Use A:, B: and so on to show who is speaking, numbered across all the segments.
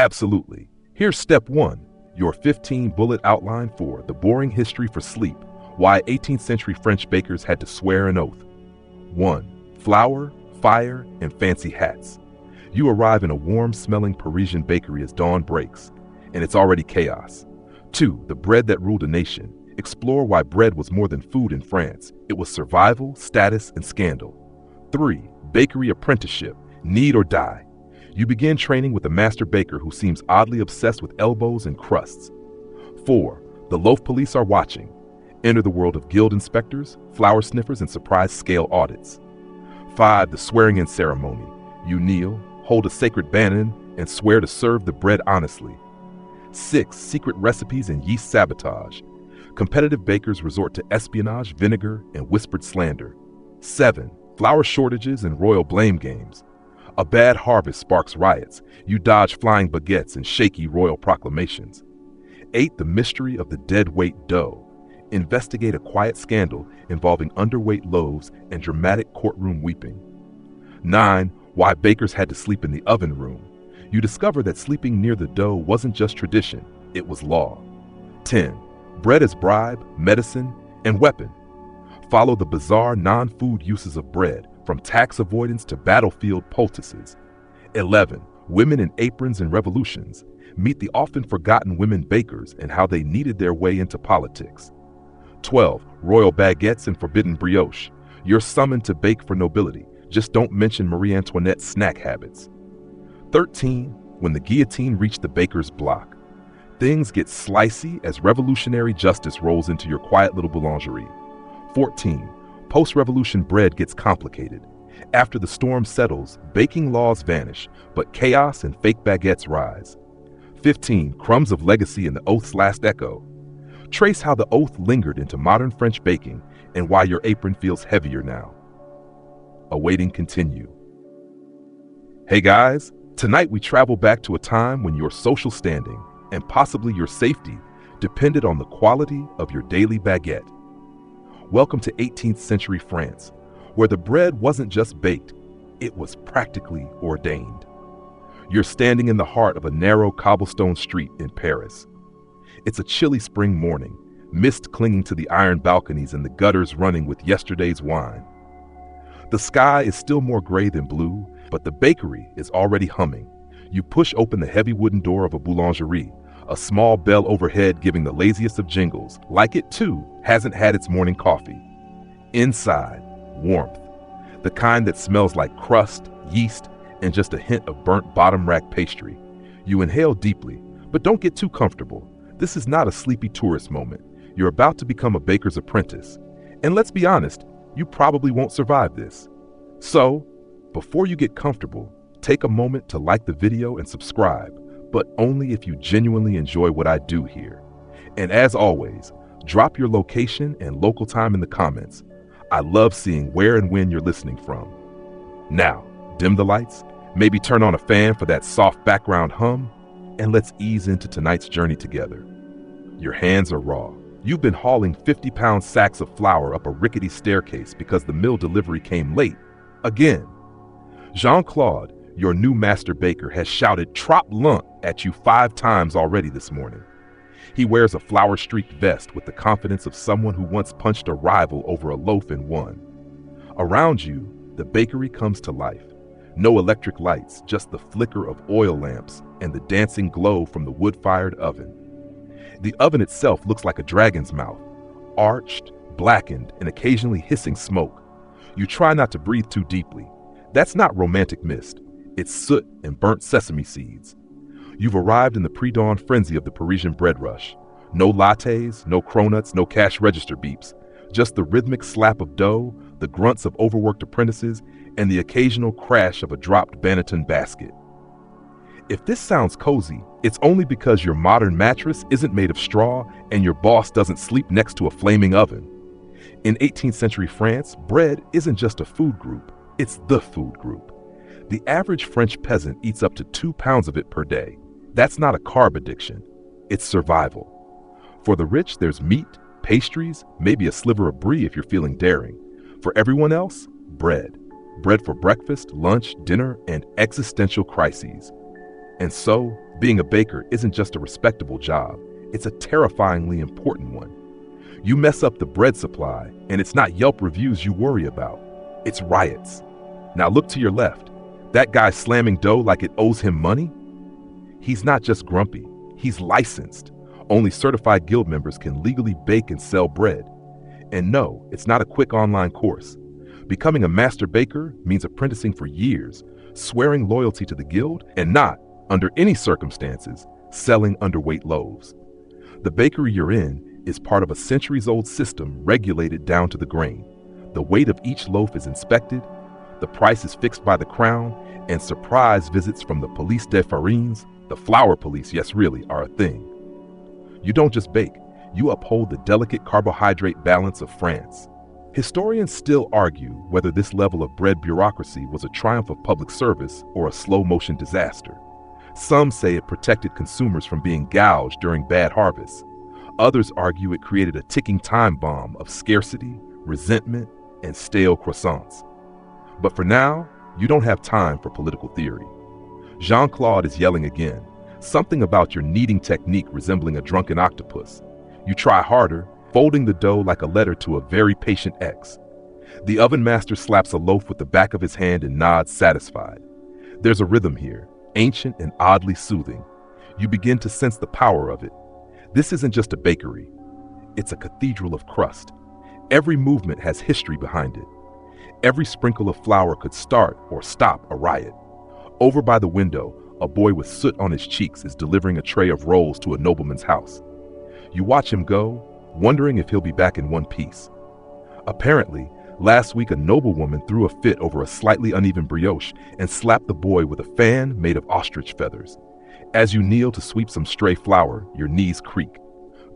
A: Absolutely. Here's step 1, your 15-bullet outline for the boring history for sleep, why 18th century French bakers had to swear an oath. 1. Flour, fire, and fancy hats. You arrive in a warm-smelling Parisian bakery as dawn breaks, and it's already chaos. 2. The bread that ruled a nation. Explore why bread was more than food in France. It was survival, status, and scandal. 3. Bakery apprenticeship. Need or die. You begin training with a master baker who seems oddly obsessed with elbows and crusts. 4. The loaf police are watching. Enter the world of guild inspectors, flour sniffers, and surprise scale audits. 5. The swearing-in ceremony. You kneel, hold a sacred banon, and swear to serve the bread honestly. 6. Secret recipes and yeast sabotage. Competitive bakers resort to espionage, vinegar, and whispered slander. 7. Flour shortages and royal blame games. A bad harvest sparks riots. You dodge flying baguettes and shaky royal proclamations. 8. The mystery of the dead-weight dough. Investigate a quiet scandal involving underweight loaves and dramatic courtroom weeping. 9. Why bakers had to sleep in the oven room. You discover that sleeping near the dough wasn't just tradition, it was law. 10. Bread as bribe, medicine, and weapon. Follow the bizarre non-food uses of bread, from tax avoidance to battlefield poultices. 11. Women in aprons and revolutions. Meet the often forgotten women bakers and how they kneaded their way into politics. 12. Royal baguettes and forbidden brioche. You're summoned to bake for nobility. Just don't mention Marie Antoinette's snack habits. 13. When the guillotine reached the baker's block. Things get slicey as revolutionary justice rolls into your quiet little boulangerie. 14. Post-revolution bread gets complicated. After the storm settles, baking laws vanish, but chaos and fake baguettes rise. 15. Crumbs of legacy in the oath's last echo. Trace how the oath lingered into modern French baking and why your apron feels heavier now. Awaiting continue. Hey guys, tonight we travel back to a time when your social standing and possibly your safety depended on the quality of your daily baguette. Welcome to 18th century France, where the bread wasn't just baked, it was practically ordained. You're standing in the heart of a narrow cobblestone street in Paris. It's a chilly spring morning, mist clinging to the iron balconies and the gutters running with yesterday's wine. The sky is still more gray than blue, but the bakery is already humming. You push open the heavy wooden door of a boulangerie, a small bell overhead giving the laziest of jingles, like it too hasn't had its morning coffee. Inside, warmth, the kind that smells like crust, yeast, and just a hint of burnt bottom rack pastry. You inhale deeply, but don't get too comfortable. This is not a sleepy tourist moment. You're about to become a baker's apprentice. And let's be honest, you probably won't survive this. So, before you get comfortable, take a moment to like the video and subscribe, but only if you genuinely enjoy what I do here. And as always, drop your location and local time in the comments. I love seeing where and when you're listening from. Now, dim the lights, maybe turn on a fan for that soft background hum, and let's ease into tonight's journey together. Your hands are raw. You've been hauling 50-pound sacks of flour up a rickety staircase because the mill delivery came late. Again. Jean-Claude, your new master baker, has shouted "Trop lent" at you 5 times already this morning. He wears a flour-streaked vest with the confidence of someone who once punched a rival over a loaf and won. Around you, the bakery comes to life. No electric lights, just the flicker of oil lamps and the dancing glow from the wood-fired oven. The oven itself looks like a dragon's mouth, arched, blackened, and occasionally hissing smoke. You try not to breathe too deeply. That's not romantic mist. It's soot and burnt sesame seeds. You've arrived in the pre-dawn frenzy of the Parisian bread rush. No lattes, no cronuts, no cash register beeps. Just the rhythmic slap of dough, the grunts of overworked apprentices, and the occasional crash of a dropped Banneton basket. If this sounds cozy, it's only because your modern mattress isn't made of straw and your boss doesn't sleep next to a flaming oven. In 18th century France, bread isn't just a food group, it's the food group. The average French peasant eats up to 2 pounds of it per day. That's not a carb addiction, it's survival. For the rich, there's meat, pastries, maybe a sliver of brie if you're feeling daring. For everyone else, bread. Bread for breakfast, lunch, dinner, and existential crises. And so, being a baker isn't just a respectable job, it's a terrifyingly important one. You mess up the bread supply, and it's not Yelp reviews you worry about. It's riots. Now look to your left. That guy slamming dough like it owes him money? He's not just grumpy, he's licensed. Only certified guild members can legally bake and sell bread. And no, it's not a quick online course. Becoming a master baker means apprenticing for years, swearing loyalty to the guild, and not, under any circumstances, selling underweight loaves. The bakery you're in is part of a centuries-old system regulated down to the grain. The weight of each loaf is inspected, the price is fixed by the crown, and surprise visits from the police des farines, the flour police, yes really, are a thing. You don't just bake, you uphold the delicate carbohydrate balance of France. Historians still argue whether this level of bread bureaucracy was a triumph of public service or a slow-motion disaster. Some say it protected consumers from being gouged during bad harvests. Others argue it created a ticking time bomb of scarcity, resentment, and stale croissants. But for now, you don't have time for political theory. Jean-Claude is yelling again, something about your kneading technique resembling a drunken octopus. You try harder, folding the dough like a letter to a very patient ex. The oven master slaps a loaf with the back of his hand and nods satisfied. There's a rhythm here, ancient and oddly soothing. You begin to sense the power of it. This isn't just a bakery. It's a cathedral of crust. Every movement has history behind it. Every sprinkle of flour could start or stop a riot. Over by the window, a boy with soot on his cheeks is delivering a tray of rolls to a nobleman's house. You watch him go, wondering if he'll be back in one piece. Apparently, last week a noblewoman threw a fit over a slightly uneven brioche and slapped the boy with a fan made of ostrich feathers. As you kneel to sweep some stray flour, your knees creak.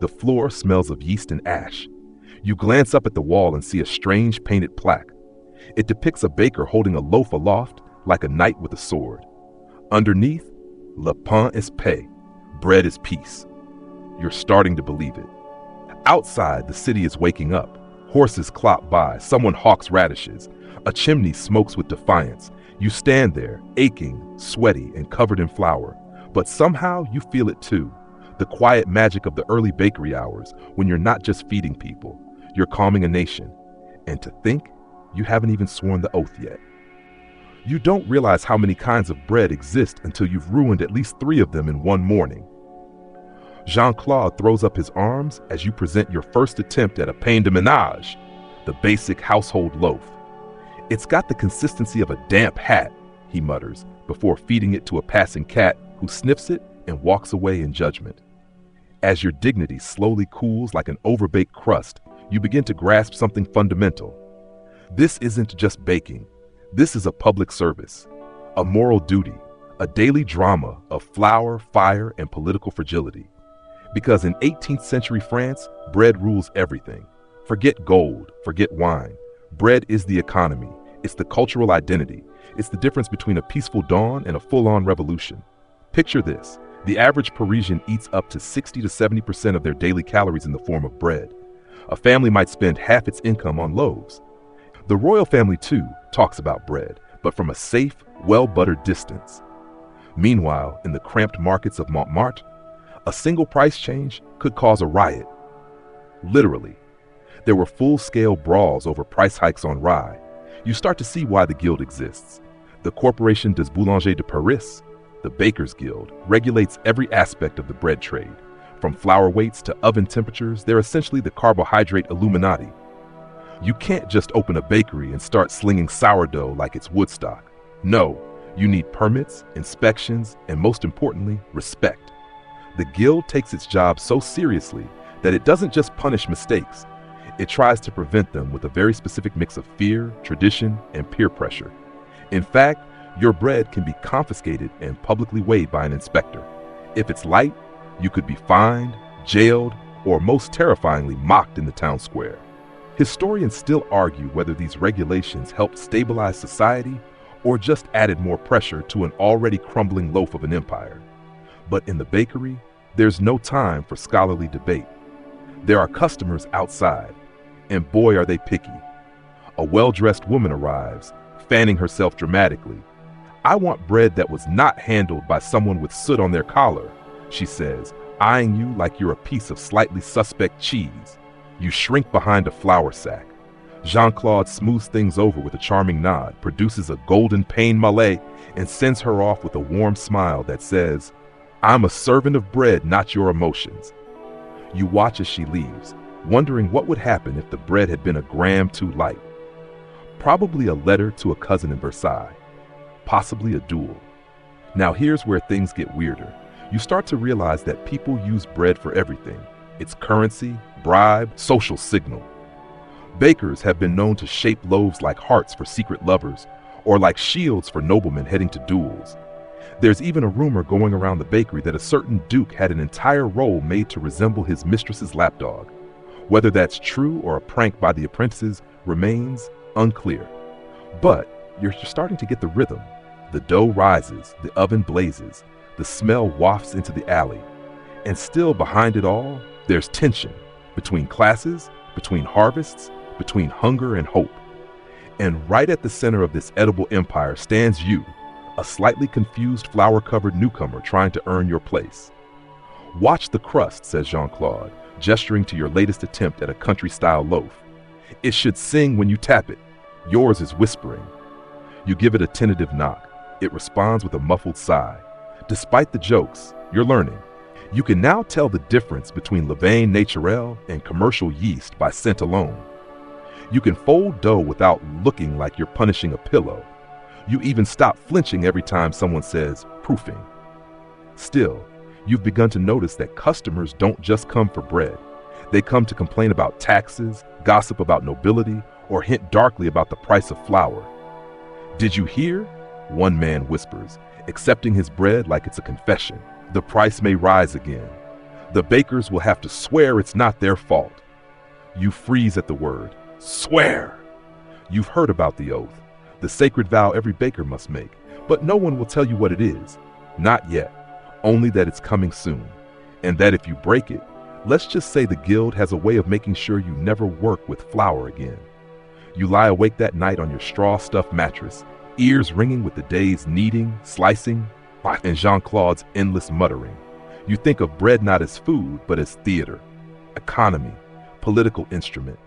A: The floor smells of yeast and ash. You glance up at the wall and see a strange painted plaque. It depicts a baker holding a loaf aloft like a knight with a sword. Underneath, le pain est paix, bread is peace. You're starting to believe it. Outside, the city is waking up. Horses clop by, someone hawks radishes. A chimney smokes with defiance. You stand there, aching, sweaty, and covered in flour. But somehow you feel it too. The quiet magic of the early bakery hours when you're not just feeding people, you're calming a nation. And to think, you haven't even sworn the oath yet. You don't realize how many kinds of bread exist until you've ruined at least 3 of them in one morning. Jean-Claude throws up his arms as you present your first attempt at a pain de ménage, the basic household loaf. It's got the consistency of a damp hat, he mutters, before feeding it to a passing cat who sniffs it and walks away in judgment. As your dignity slowly cools like an overbaked crust, you begin to grasp something fundamental. This isn't just baking. This is a public service, a moral duty, a daily drama of flour, fire, and political fragility. Because in 18th century France, bread rules everything. Forget gold, forget wine. Bread is the economy. It's the cultural identity. It's the difference between a peaceful dawn and a full-on revolution. Picture this. The average Parisian eats up to 60 to 70% of their daily calories in the form of bread. A family might spend half its income on loaves. The royal family, too, talks about bread, but from a safe, well-buttered distance. Meanwhile, in the cramped markets of Montmartre, a single price change could cause a riot. Literally. There were full-scale brawls over price hikes on rye. You start to see why the guild exists. The Corporation des Boulangers de Paris, the Bakers Guild, regulates every aspect of the bread trade. From flour weights to oven temperatures, they're essentially the carbohydrate Illuminati. You can't just open a bakery and start slinging sourdough like it's Woodstock. No, you need permits, inspections, and most importantly, respect. The guild takes its job so seriously that it doesn't just punish mistakes. It tries to prevent them with a very specific mix of fear, tradition, and peer pressure. In fact, your bread can be confiscated and publicly weighed by an inspector. If it's light, you could be fined, jailed, or most terrifyingly mocked in the town square. Historians still argue whether these regulations helped stabilize society or just added more pressure to an already crumbling loaf of an empire. But in the bakery, there's no time for scholarly debate. There are customers outside, and boy are they picky. A well-dressed woman arrives, fanning herself dramatically. I want bread that was not handled by someone with soot on their collar, she says, eyeing you like you're a piece of slightly suspect cheese. You shrink behind a flour sack. Jean-Claude smooths things over with a charming nod, produces a golden pain mallet, and sends her off with a warm smile that says, I'm a servant of bread, not your emotions. You watch as she leaves, wondering what would happen if the bread had been a gram too light. Probably a letter to a cousin in Versailles. Possibly a duel. Now here's where things get weirder. You start to realize that people use bread for everything. It's currency, bribe, social signal. Bakers have been known to shape loaves like hearts for secret lovers, or like shields for noblemen heading to duels. There's even a rumor going around the bakery that a certain duke had an entire roll made to resemble his mistress's lapdog. Whether that's true or a prank by the apprentices remains unclear. But you're starting to get the rhythm. The dough rises, the oven blazes, the smell wafts into the alley. And still behind it all, there's tension between classes, between harvests, between hunger and hope. And right at the center of this edible empire stands you, a slightly confused flour-covered newcomer trying to earn your place. Watch the crust, says Jean-Claude, gesturing to your latest attempt at a country-style loaf. It should sing when you tap it. Yours is whispering. You give it a tentative knock. It responds with a muffled sigh. Despite the jokes, you're learning. You can now tell the difference between levain naturel and commercial yeast by scent alone. You can fold dough without looking like you're punishing a pillow. You even stop flinching every time someone says, proofing. Still, you've begun to notice that customers don't just come for bread. They come to complain about taxes, gossip about nobility, or hint darkly about the price of flour. Did you hear? One man whispers, accepting his bread like it's a confession. The price may rise again. The bakers will have to swear it's not their fault. You freeze at the word. Swear! You've heard about the oath, the sacred vow every baker must make, but no one will tell you what it is. Not yet, only that it's coming soon, and that if you break it, let's just say the guild has a way of making sure you never work with flour again. You lie awake that night on your straw-stuffed mattress, ears ringing with the day's kneading, slicing, and Jean-Claude's endless muttering. You think of bread not as food, but as theater, economy, political instrument.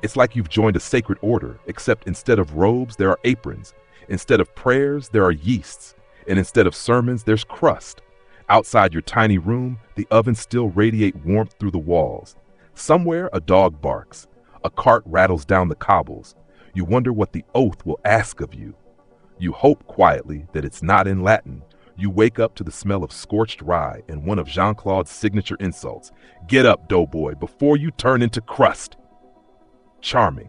A: It's like you've joined a sacred order, except instead of robes, there are aprons. Instead of prayers, there are yeasts. And instead of sermons, there's crust. Outside your tiny room, the ovens still radiate warmth through the walls. Somewhere, a dog barks. A cart rattles down the cobbles. You wonder what the oath will ask of you. You hope quietly that it's not in Latin. You wake up to the smell of scorched rye and one of Jean-Claude's signature insults. Get up, doughboy, before you turn into crust. Charming.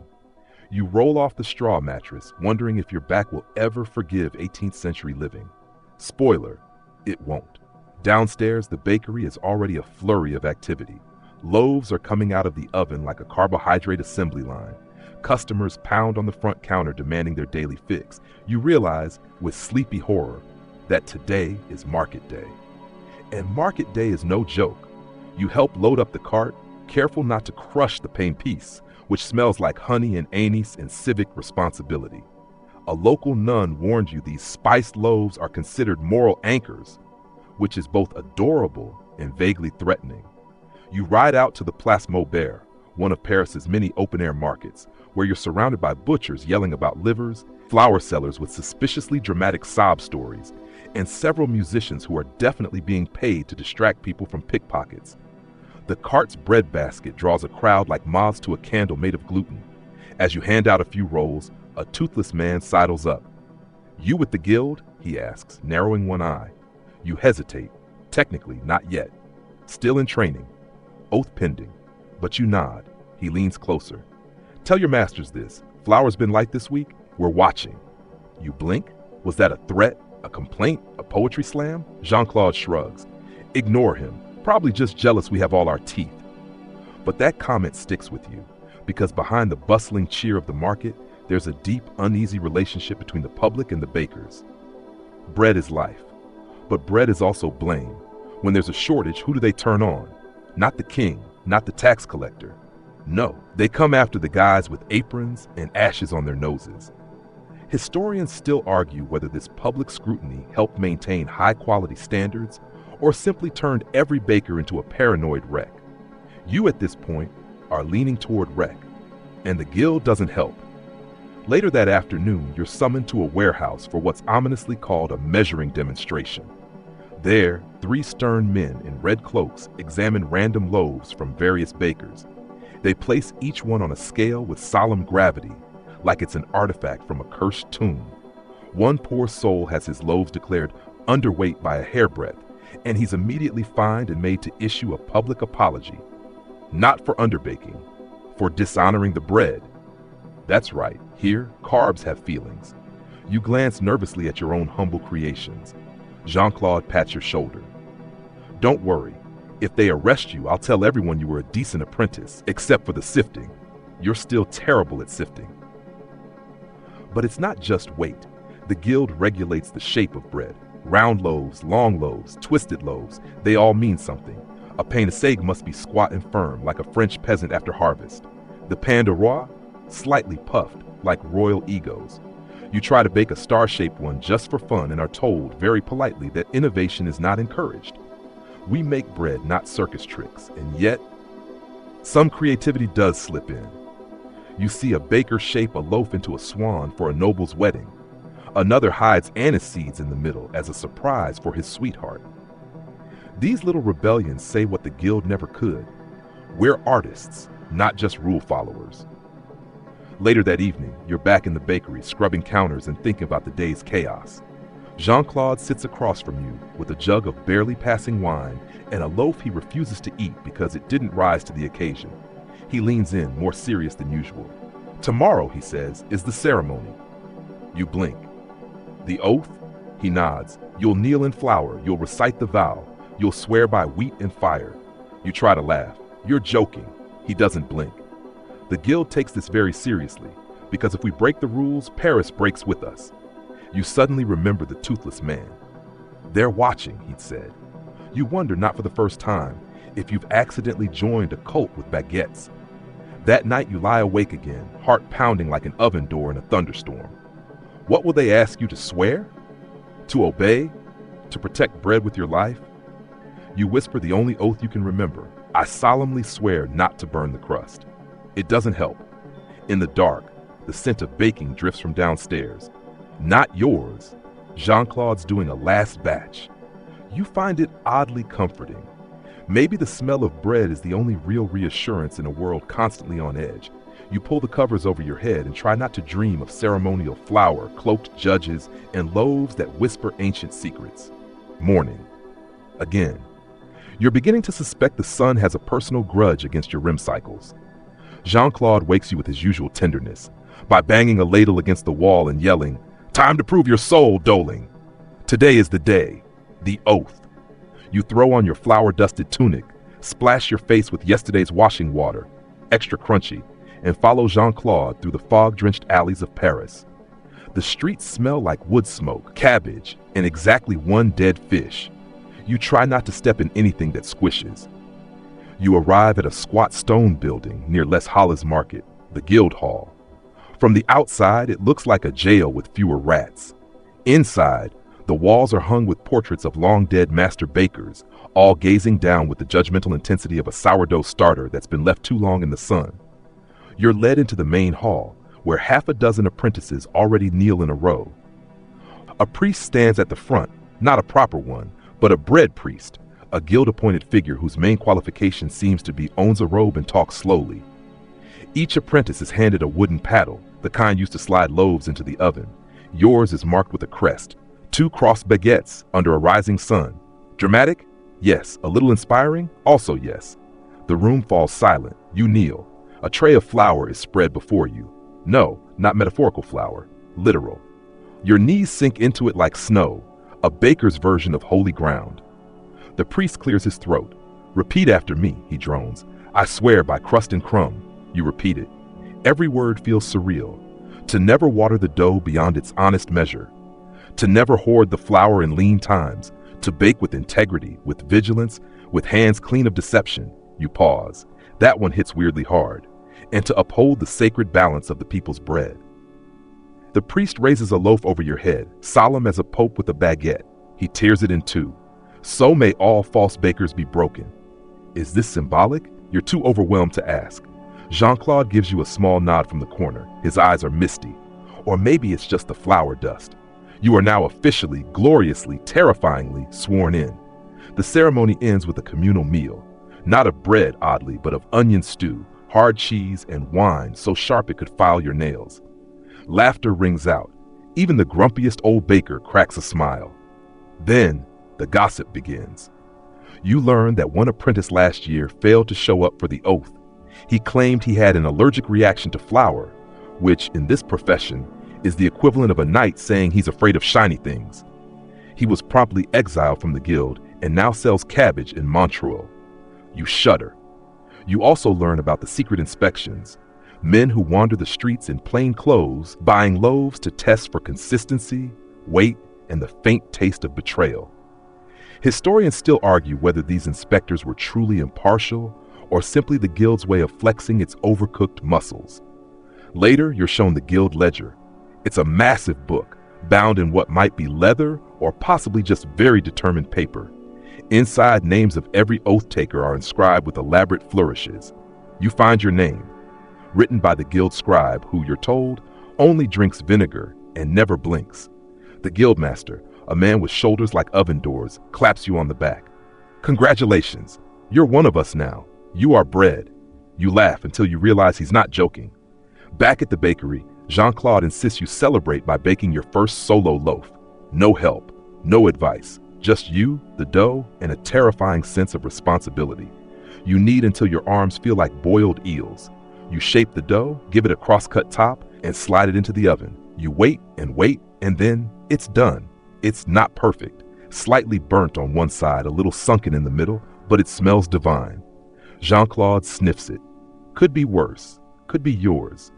A: You roll off the straw mattress, wondering if your back will ever forgive 18th century living. Spoiler, it won't. Downstairs, the bakery is already a flurry of activity. Loaves are coming out of the oven like a carbohydrate assembly line. Customers pound on the front counter demanding their daily fix. You realize, with sleepy horror, that today is market day. And market day is no joke. You help load up the cart, careful not to crush the pain piece, which smells like honey and anise and civic responsibility. A local nun warned you these spiced loaves are considered moral anchors, which is both adorable and vaguely threatening. You ride out to the Place Maubert, one of Paris's many open-air markets, where you're surrounded by butchers yelling about livers, flour sellers with suspiciously dramatic sob stories, and several musicians who are definitely being paid to distract people from pickpockets. The cart's breadbasket draws a crowd like moths to a candle made of gluten. As you hand out a few rolls, a toothless man sidles up. You with the guild? He asks, narrowing one eye. You hesitate. Technically, not yet. Still in training. Oath pending. But you nod. He leans closer. Tell your masters this. Flour's been light this week. We're watching. You blink? Was that a threat? A complaint? A poetry slam? Jean-Claude shrugs. Ignore him. Probably just jealous we have all our teeth. But that comment sticks with you, because behind the bustling cheer of the market, there's a deep, uneasy relationship between the public and the bakers. Bread is life, but bread is also blame. When there's a shortage, who do they turn on? Not the king, not the tax collector. No, they come after the guys with aprons and ashes on their noses. Historians still argue whether this public scrutiny helped maintain high-quality standards or simply turned every baker into a paranoid wreck. You, at this point, are leaning toward wreck, and the guild doesn't help. Later that afternoon, you're summoned to a warehouse for what's ominously called a measuring demonstration. There, 3 stern men in red cloaks examine random loaves from various bakers. They place each one on a scale with solemn gravity, like it's an artifact from a cursed tomb. One poor soul has his loaves declared underweight by a hairbreadth, and he's immediately fined and made to issue a public apology. Not for underbaking, for dishonoring the bread. That's right, here, carbs have feelings. You glance nervously at your own humble creations. Jean-Claude pats your shoulder. Don't worry. If they arrest you, I'll tell everyone you were a decent apprentice, except for the sifting. You're still terrible at sifting. But it's not just weight. The guild regulates the shape of bread. Round loaves, long loaves, twisted loaves, they all mean something. A pain de seigle must be squat and firm, like a French peasant after harvest. The pain de roi, slightly puffed, like royal egos. You try to bake a star-shaped one just for fun and are told very politely that innovation is not encouraged. We make bread, not circus tricks, and yet, some creativity does slip in. You see a baker shape a loaf into a swan for a noble's wedding. Another hides anise seeds in the middle as a surprise for his sweetheart. These little rebellions say what the guild never could. We're artists, not just rule followers. Later that evening, you're back in the bakery, scrubbing counters and thinking about the day's chaos. Jean-Claude sits across from you with a jug of barely passing wine and a loaf he refuses to eat because it didn't rise to the occasion. He leans in, more serious than usual. Tomorrow, he says, is the ceremony. You blink. The oath? He nods. You'll kneel in flour, you'll recite the vow, you'll swear by wheat and fire. You try to laugh. You're joking. He doesn't blink. The guild takes this very seriously, because if we break the rules, Paris breaks with us. You suddenly remember the toothless man. They're watching, he'd said. You wonder, not for the first time, if you've accidentally joined a cult with baguettes. That night you lie awake again, heart pounding like an oven door in a thunderstorm. What will they ask you to swear? To obey? To protect bread with your life? You whisper the only oath you can remember. I solemnly swear not to burn the crust. It doesn't help. In the dark, the scent of baking drifts from downstairs. Not yours. Jean-Claude's doing a last batch. You find it oddly comforting. Maybe the smell of bread is the only real reassurance in a world constantly on edge. You pull the covers over your head and try not to dream of ceremonial flour, cloaked judges, and loaves that whisper ancient secrets. Morning. Again. You're beginning to suspect the sun has a personal grudge against your REM cycles. Jean-Claude wakes you with his usual tenderness, by banging a ladle against the wall and yelling, "Time to prove your soul, Doling! Today is the day, the oath." You throw on your flour-dusted tunic, splash your face with yesterday's washing water, extra crunchy, and follow Jean-Claude through the fog-drenched alleys of Paris. The streets smell like wood smoke, cabbage, and exactly one dead fish. You try not to step in anything that squishes. You arrive at a squat stone building near Les Halles Market, the Guild Hall. From the outside, it looks like a jail with fewer rats. Inside, the walls are hung with portraits of long-dead master bakers, all gazing down with the judgmental intensity of a sourdough starter that's been left too long in the sun. You're led into the main hall, where half a dozen apprentices already kneel in a row. A priest stands at the front, not a proper one, but a bread priest, a guild-appointed figure whose main qualification seems to be owns a robe and talks slowly. Each apprentice is handed a wooden paddle, the kind used to slide loaves into the oven. Yours is marked with a crest, 2 crossed baguettes under a rising sun. Dramatic? Yes. A little inspiring? Also yes. The room falls silent. You kneel. A tray of flour is spread before you. No, not metaphorical flour, literal. Your knees sink into it like snow, a baker's version of holy ground. The priest clears his throat. "Repeat after me," he drones. "I swear by crust and crumb." You repeat it. Every word feels surreal. To never water the dough beyond its honest measure. To never hoard the flour in lean times. To bake with integrity, with vigilance, with hands clean of deception. You pause. That one hits weirdly hard. And to uphold the sacred balance of the people's bread. The priest raises a loaf over your head, solemn as a pope with a baguette. He tears it in two. So may all false bakers be broken. Is this symbolic? You're too overwhelmed to ask. Jean-Claude gives you a small nod from the corner. His eyes are misty. Or maybe it's just the flour dust. You are now officially, gloriously, terrifyingly sworn in. The ceremony ends with a communal meal. Not of bread, oddly, but of onion stew, hard cheese, and wine so sharp it could file your nails. Laughter rings out. Even the grumpiest old baker cracks a smile. Then, the gossip begins. You learn that one apprentice last year failed to show up for the oath. He claimed he had an allergic reaction to flour, which, in this profession, is the equivalent of a knight saying he's afraid of shiny things. He was promptly exiled from the guild and now sells cabbage in Montreuil. You shudder. You also learn about the secret inspections. Men who wander the streets in plain clothes, buying loaves to test for consistency, weight, and the faint taste of betrayal. Historians still argue whether these inspectors were truly impartial or simply the guild's way of flexing its overcooked muscles. Later, you're shown the guild ledger. It's a massive book, bound in what might be leather or possibly just very determined paper. Inside, names of every oath taker are inscribed with elaborate flourishes. You find your name, written by the guild scribe who, you're told, only drinks vinegar and never blinks. The guildmaster, a man with shoulders like oven doors, claps you on the back. Congratulations, you're one of us now. You are bred. You laugh until you realize he's not joking. Back at the bakery, Jean-Claude insists you celebrate by baking your first solo loaf. No help, no advice, just you, the dough, and a terrifying sense of responsibility. You knead until your arms feel like boiled eels. You shape the dough, give it a cross-cut top, and slide it into the oven. You wait, and then it's done. It's not perfect, slightly burnt on one side, a little sunken in the middle, but it smells divine. Jean-Claude sniffs it. Could be worse, could be yours.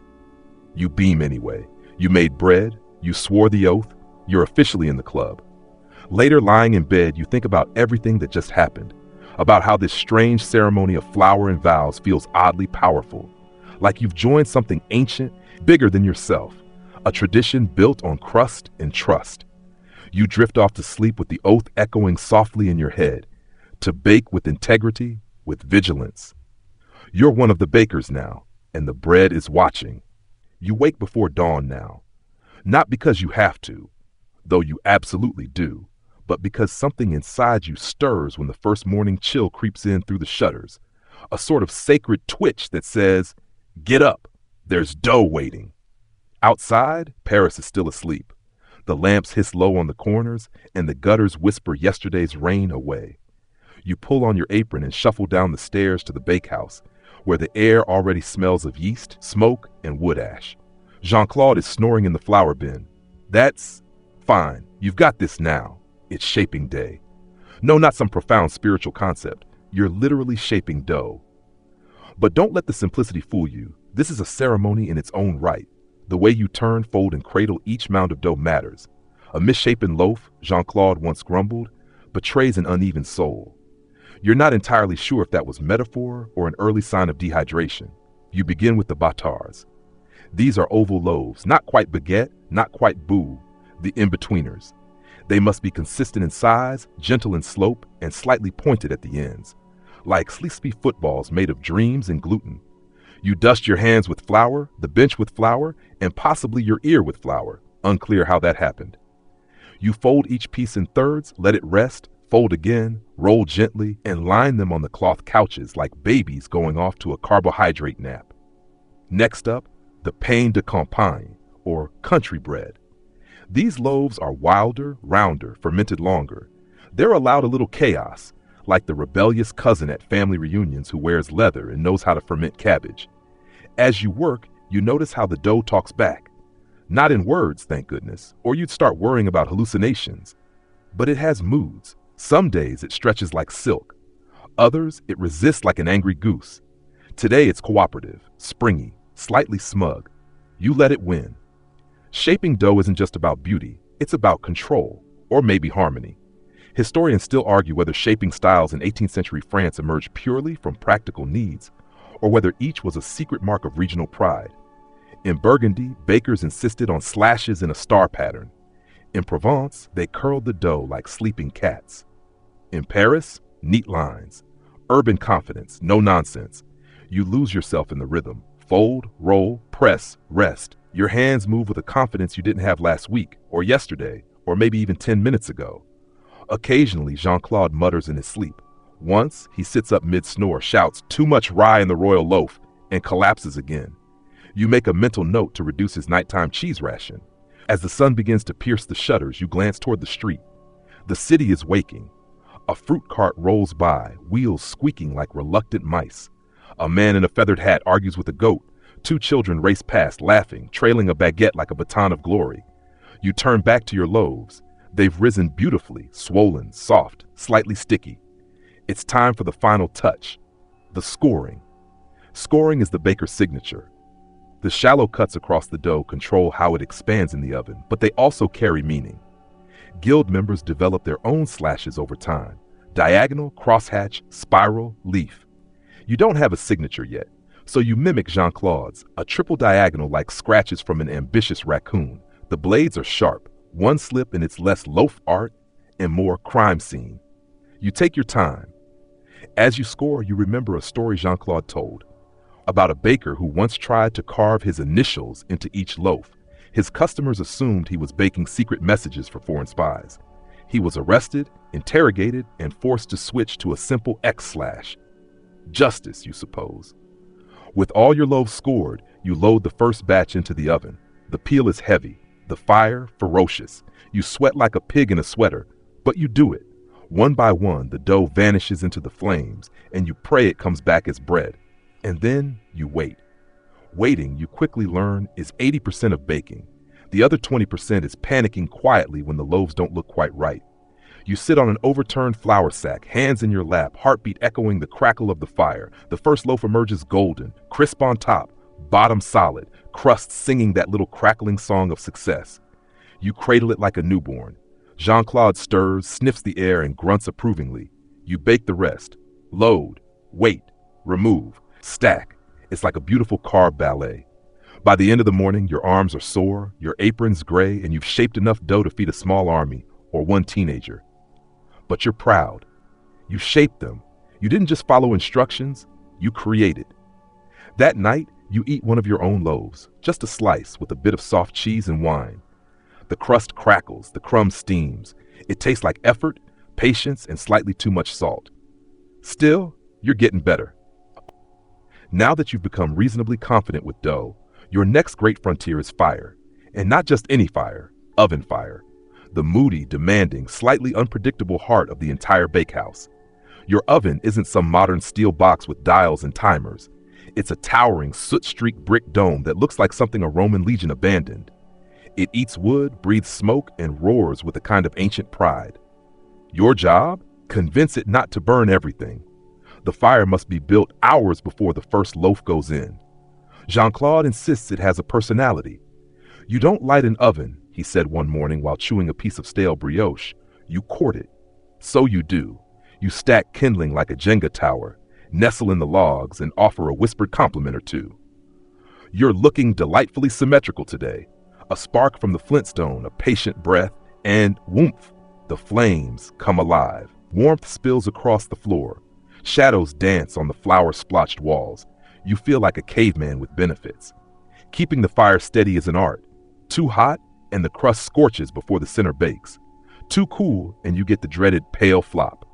A: You beam anyway. You made bread, you swore the oath, you're officially in the club. Later, lying in bed, you think about everything that just happened, about how this strange ceremony of flour and vows feels oddly powerful, like you've joined something ancient, bigger than yourself, a tradition built on crust and trust. You drift off to sleep with the oath echoing softly in your head, to bake with integrity, with vigilance. You're one of the bakers now, and the bread is watching. You wake before dawn now, not because you have to, though you absolutely do, but because something inside you stirs when the first morning chill creeps in through the shutters, a sort of sacred twitch that says, get up, there's dough waiting. Outside, Paris is still asleep. The lamps hiss low on the corners, and the gutters whisper yesterday's rain away. You pull on your apron and shuffle down the stairs to the bakehouse, where the air already smells of yeast, smoke, and wood ash. Jean-Claude is snoring in the flour bin. That's fine. You've got this now. It's shaping day. No, not some profound spiritual concept. You're literally shaping dough. But don't let the simplicity fool you. This is a ceremony in its own right. The way you turn, fold, and cradle each mound of dough matters. A misshapen loaf, Jean-Claude once grumbled, betrays an uneven soul. You're not entirely sure if that was metaphor or an early sign of dehydration. You begin with the bâtards. These are oval loaves, not quite baguette, not quite boule, the in-betweeners. They must be consistent in size, gentle in slope, and slightly pointed at the ends, like sleepy footballs made of dreams and gluten. You dust your hands with flour, the bench with flour, and possibly your ear with flour. Unclear how that happened. You fold each piece in thirds, let it rest, fold again, roll gently, and line them on the cloth couches like babies going off to a carbohydrate nap. Next up, the pain de campagne, or country bread. These loaves are wilder, rounder, fermented longer. They're allowed a little chaos, like the rebellious cousin at family reunions who wears leather and knows how to ferment cabbage. As you work, you notice how the dough talks back. Not in words, thank goodness, or you'd start worrying about hallucinations. But it has moods. Some days it stretches like silk. Others, it resists like an angry goose. Today it's cooperative, springy, slightly smug. You let it win. Shaping dough isn't just about beauty, it's about control, or maybe harmony. Historians still argue whether shaping styles in 18th century France emerged purely from practical needs, or whether each was a secret mark of regional pride. In Burgundy, bakers insisted on slashes in a star pattern. In Provence, they curled the dough like sleeping cats. In Paris, neat lines. Urban confidence, no nonsense. You lose yourself in the rhythm. Fold, roll, press, rest. Your hands move with a confidence you didn't have last week, or yesterday, or maybe even 10 minutes ago. Occasionally, Jean-Claude mutters in his sleep. Once, he sits up mid-snore, shouts, "Too much rye in the royal loaf," and collapses again. You make a mental note to reduce his nighttime cheese ration. As the sun begins to pierce the shutters, you glance toward the street. The city is waking. A fruit cart rolls by, wheels squeaking like reluctant mice. A man in a feathered hat argues with a goat. Two children race past, laughing, trailing a baguette like a baton of glory. You turn back to your loaves. They've risen beautifully, swollen, soft, slightly sticky. It's time for the final touch, the scoring. Scoring is the baker's signature. The shallow cuts across the dough control how it expands in the oven, but they also carry meaning. Guild members develop their own slashes over time. Diagonal, crosshatch, spiral, leaf. You don't have a signature yet, so you mimic Jean-Claude's, a triple diagonal like scratches from an ambitious raccoon. The blades are sharp, one slip and it's less loaf art and more crime scene. You take your time. As you score, you remember a story Jean-Claude told about a baker who once tried to carve his initials into each loaf. His customers assumed he was baking secret messages for foreign spies. He was arrested, interrogated, and forced to switch to a simple X/. Justice, you suppose. With all your loaves scored, you load the first batch into the oven. The peel is heavy, the fire ferocious. You sweat like a pig in a sweater, but you do it. One by one, the dough vanishes into the flames, and you pray it comes back as bread. And then you wait. Waiting, you quickly learn, is 80% of baking. The other 20% is panicking quietly when the loaves don't look quite right. You sit on an overturned flour sack, hands in your lap, heartbeat echoing the crackle of the fire. The first loaf emerges golden, crisp on top, bottom solid, crust singing that little crackling song of success. You cradle it like a newborn. Jean-Claude stirs, sniffs the air, and grunts approvingly. You bake the rest. Load, wait, remove, stack. It's like a beautiful carved ballet. By the end of the morning, your arms are sore, your apron's gray, and you've shaped enough dough to feed a small army or one teenager. But you're proud. You shaped them. You didn't just follow instructions, you created. That night, you eat one of your own loaves, just a slice with a bit of soft cheese and wine. The crust crackles, the crumb steams. It tastes like effort, patience, and slightly too much salt. Still, you're getting better. Now that you've become reasonably confident with dough, your next great frontier is fire. And not just any fire, oven fire. The moody, demanding, slightly unpredictable heart of the entire bakehouse. Your oven isn't some modern steel box with dials and timers. It's a towering, soot-streaked brick dome that looks like something a Roman legion abandoned. It eats wood, breathes smoke, and roars with a kind of ancient pride. Your job? Convince it not to burn everything. The fire must be built hours before the first loaf goes in. Jean-Claude insists it has a personality. You don't light an oven, he said one morning while chewing a piece of stale brioche. You court it. So you do. You stack kindling like a Jenga tower, nestle in the logs, and offer a whispered compliment or two. You're looking delightfully symmetrical today. A spark from the flintstone, a patient breath, and whoomph, the flames come alive. Warmth spills across the floor. Shadows dance on the flour-splotched walls. You feel like a caveman with benefits. Keeping the fire steady is an art. Too hot, and the crust scorches before the center bakes. Too cool, and you get the dreaded pale flop.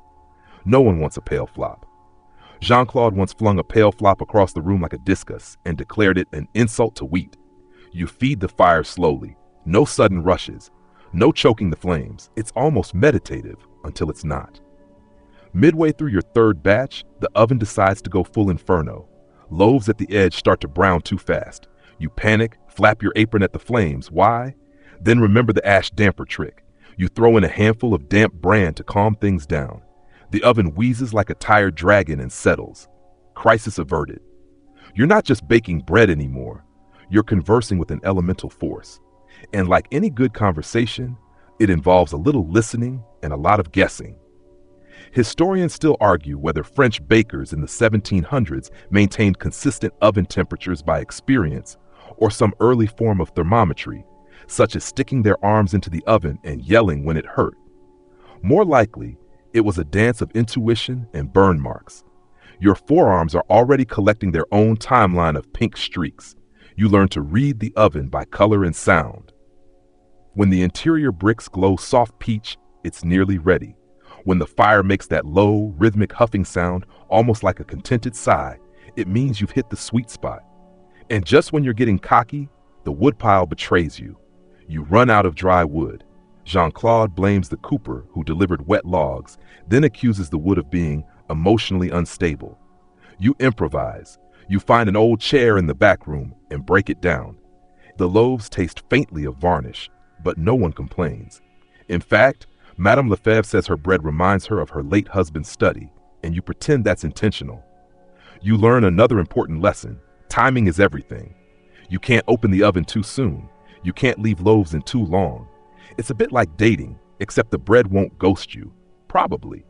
A: No one wants a pale flop. Jean-Claude once flung a pale flop across the room like a discus and declared it an insult to wheat. You feed the fire slowly. No sudden rushes. No choking the flames. It's almost meditative until it's not. Midway through your third batch, the oven decides to go full inferno. Loaves at the edge start to brown too fast. You panic, flap your apron at the flames. Why? Then remember the ash damper trick. You throw in a handful of damp bran to calm things down. The oven wheezes like a tired dragon and settles. Crisis averted. You're not just baking bread anymore. You're conversing with an elemental force. And like any good conversation, it involves a little listening and a lot of guessing. Historians still argue whether French bakers in the 1700s maintained consistent oven temperatures by experience or some early form of thermometry, such as sticking their arms into the oven and yelling when it hurt. More likely, it was a dance of intuition and burn marks. Your forearms are already collecting their own timeline of pink streaks. You learn to read the oven by color and sound. When the interior bricks glow soft peach, it's nearly ready. When the fire makes that low, rhythmic huffing sound, almost like a contented sigh, it means you've hit the sweet spot. And just when you're getting cocky, the woodpile betrays you. You run out of dry wood. Jean-Claude blames the cooper who delivered wet logs, then accuses the wood of being emotionally unstable. You improvise. You find an old chair in the back room and break it down. The loaves taste faintly of varnish, but no one complains. In fact, Madame Lefebvre says her bread reminds her of her late husband's study, and you pretend that's intentional. You learn another important lesson. Timing is everything. You can't open the oven too soon. You can't leave loaves in too long. It's a bit like dating, except the bread won't ghost you. Probably.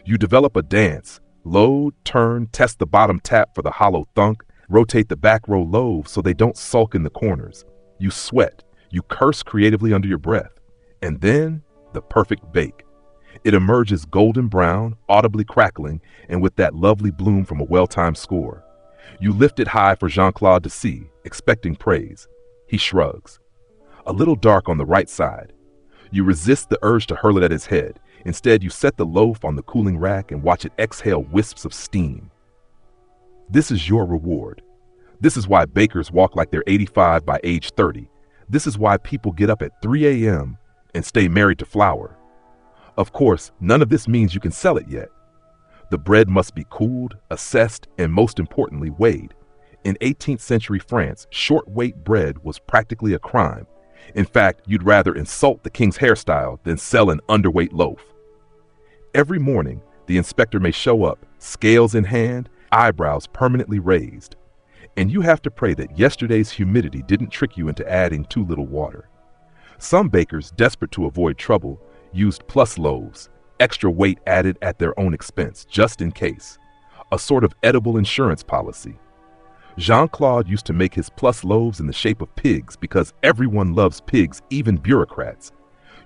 A: You develop a dance. Load, turn, test the bottom tap for the hollow thunk, rotate the back row loaves so they don't sulk in the corners. You sweat. You curse creatively under your breath. And then, the perfect bake. It emerges golden brown, audibly crackling, and with that lovely bloom from a well-timed score. You lift it high for Jean-Claude to see, expecting praise. He shrugs. A little dark on the right side. You resist the urge to hurl it at his head. Instead, you set the loaf on the cooling rack and watch it exhale wisps of steam. This is your reward. This is why bakers walk like they're 85 by age 30. This is why people get up at 3 a.m. and stay married to flour. Of course, none of this means you can sell it yet. The bread must be cooled, assessed, and most importantly, weighed. In 18th century France, short-weight bread was practically a crime. In fact, you'd rather insult the king's hairstyle than sell an underweight loaf. Every morning, the inspector may show up, scales in hand, eyebrows permanently raised. And you have to pray that yesterday's humidity didn't trick you into adding too little water. Some bakers, desperate to avoid trouble, used plus loaves, extra weight added at their own expense, just in case. A sort of edible insurance policy. Jean-Claude used to make his plus loaves in the shape of pigs because everyone loves pigs, even bureaucrats.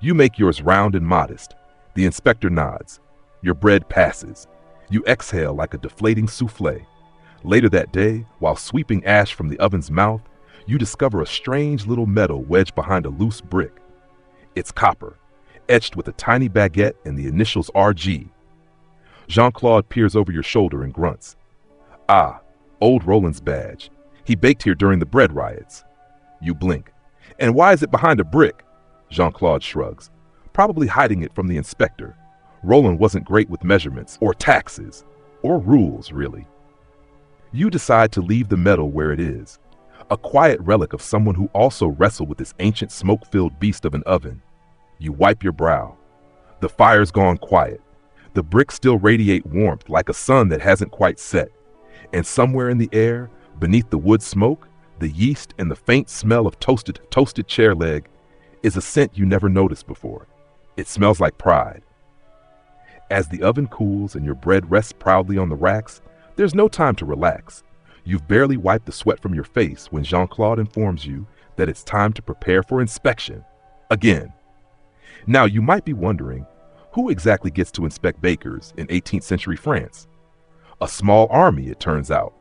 A: You make yours round and modest. The inspector nods. Your bread passes. You exhale like a deflating souffle. Later that day, while sweeping ash from the oven's mouth, you discover a strange little metal wedged behind a loose brick. It's copper, etched with a tiny baguette and the initials RG. Jean-Claude peers over your shoulder and grunts. Ah, old Roland's badge. He baked here during the bread riots. You blink. And why is it behind a brick? Jean-Claude shrugs. Probably hiding it from the inspector. Roland wasn't great with measurements, or taxes, or rules, really. You decide to leave the metal where it is. A quiet relic of someone who also wrestled with this ancient smoke-filled beast of an oven. You wipe your brow. The fire's gone quiet. The bricks still radiate warmth like a sun that hasn't quite set. And somewhere in the air, beneath the wood smoke, the yeast and the faint smell of toasted chair leg, is a scent you never noticed before. It smells like pride. As the oven cools and your bread rests proudly on the racks, there's no time to relax. You've barely wiped the sweat from your face when Jean-Claude informs you that it's time to prepare for inspection. Again. Now, you might be wondering, who exactly gets to inspect bakers in 18th century France? A small army, it turns out.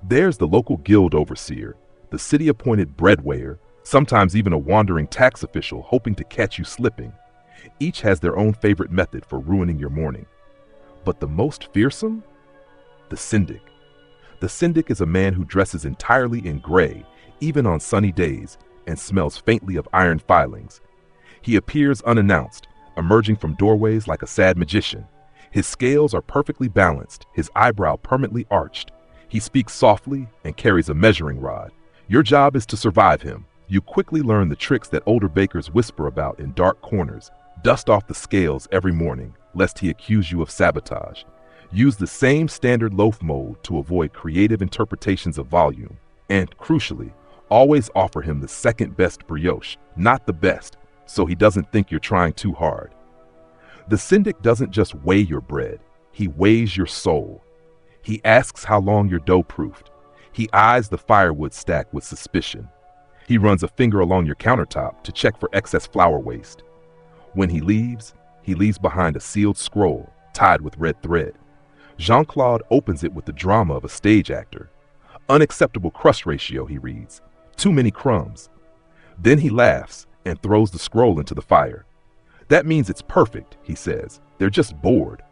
A: There's the local guild overseer, the city-appointed breadweigher, sometimes even a wandering tax official hoping to catch you slipping. Each has their own favorite method for ruining your morning. But the most fearsome? The syndic. The syndic is a man who dresses entirely in gray, even on sunny days, and smells faintly of iron filings. He appears unannounced, emerging from doorways like a sad magician. His scales are perfectly balanced, his eyebrow permanently arched. He speaks softly and carries a measuring rod. Your job is to survive him. You quickly learn the tricks that older bakers whisper about in dark corners. Dust off the scales every morning, lest he accuse you of sabotage. Use the same standard loaf mold to avoid creative interpretations of volume. And, crucially, always offer him the second best brioche, not the best, so he doesn't think you're trying too hard. The syndic doesn't just weigh your bread, he weighs your soul. He asks how long you're dough-proofed. He eyes the firewood stack with suspicion. He runs a finger along your countertop to check for excess flour waste. When he leaves behind a sealed scroll tied with red thread. Jean-Claude opens it with the drama of a stage actor. Unacceptable crust ratio, he reads. Too many crumbs. Then he laughs and throws the scroll into the fire. That means it's perfect, he says. They're just bored.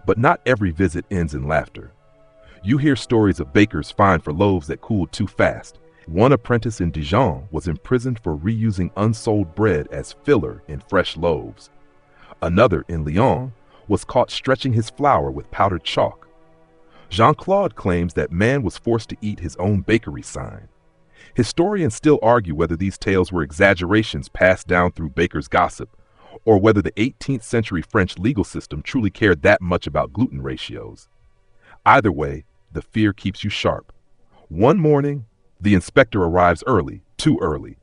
A: But not every visit ends in laughter. You hear stories of bakers fined for loaves that cooled too fast. One apprentice in Dijon was imprisoned for reusing unsold bread as filler in fresh loaves. Another in Lyon was caught stretching his flour with powdered chalk. Jean-Claude claims that man was forced to eat his own bakery sign. Historians still argue whether these tales were exaggerations passed down through bakers' gossip, or whether the 18th century French legal system truly cared that much about gluten ratios. Either way, the fear keeps you sharp. One morning, the inspector arrives early, too early.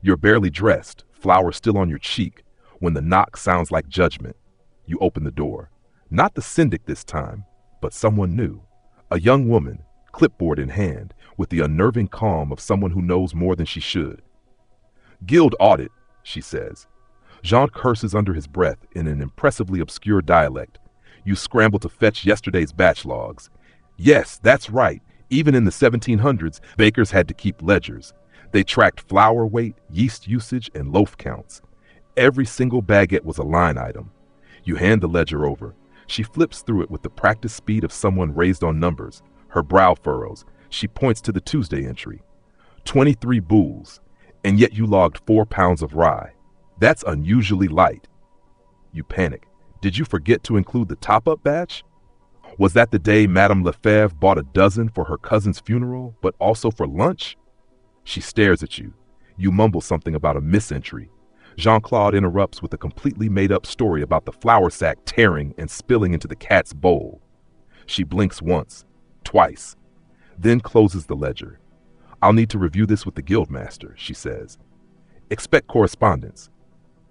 A: You're barely dressed, flour still on your cheek, when the knock sounds like judgment. You open the door. Not the syndic this time, but someone new. A young woman, clipboard in hand, with the unnerving calm of someone who knows more than she should. Guild audit, she says. Jean curses under his breath in an impressively obscure dialect. You scramble to fetch yesterday's batch logs. Yes, that's right. Even in the 1700s, bakers had to keep ledgers. They tracked flour weight, yeast usage, and loaf counts. Every single baguette was a line item. You hand the ledger over. She flips through it with the practiced speed of someone raised on numbers. Her brow furrows. She points to the Tuesday entry. 23 boules, and yet you logged 4 pounds of rye. That's unusually light. You panic. Did you forget to include the top-up batch? Was that the day Madame Lefebvre bought a dozen for her cousin's funeral, but also for lunch? She stares at you. You mumble something about a misentry. Jean-Claude interrupts with a completely made-up story about the flour sack tearing and spilling into the cat's bowl. She blinks once, twice, then closes the ledger. I'll need to review this with the guildmaster, she says. Expect correspondence.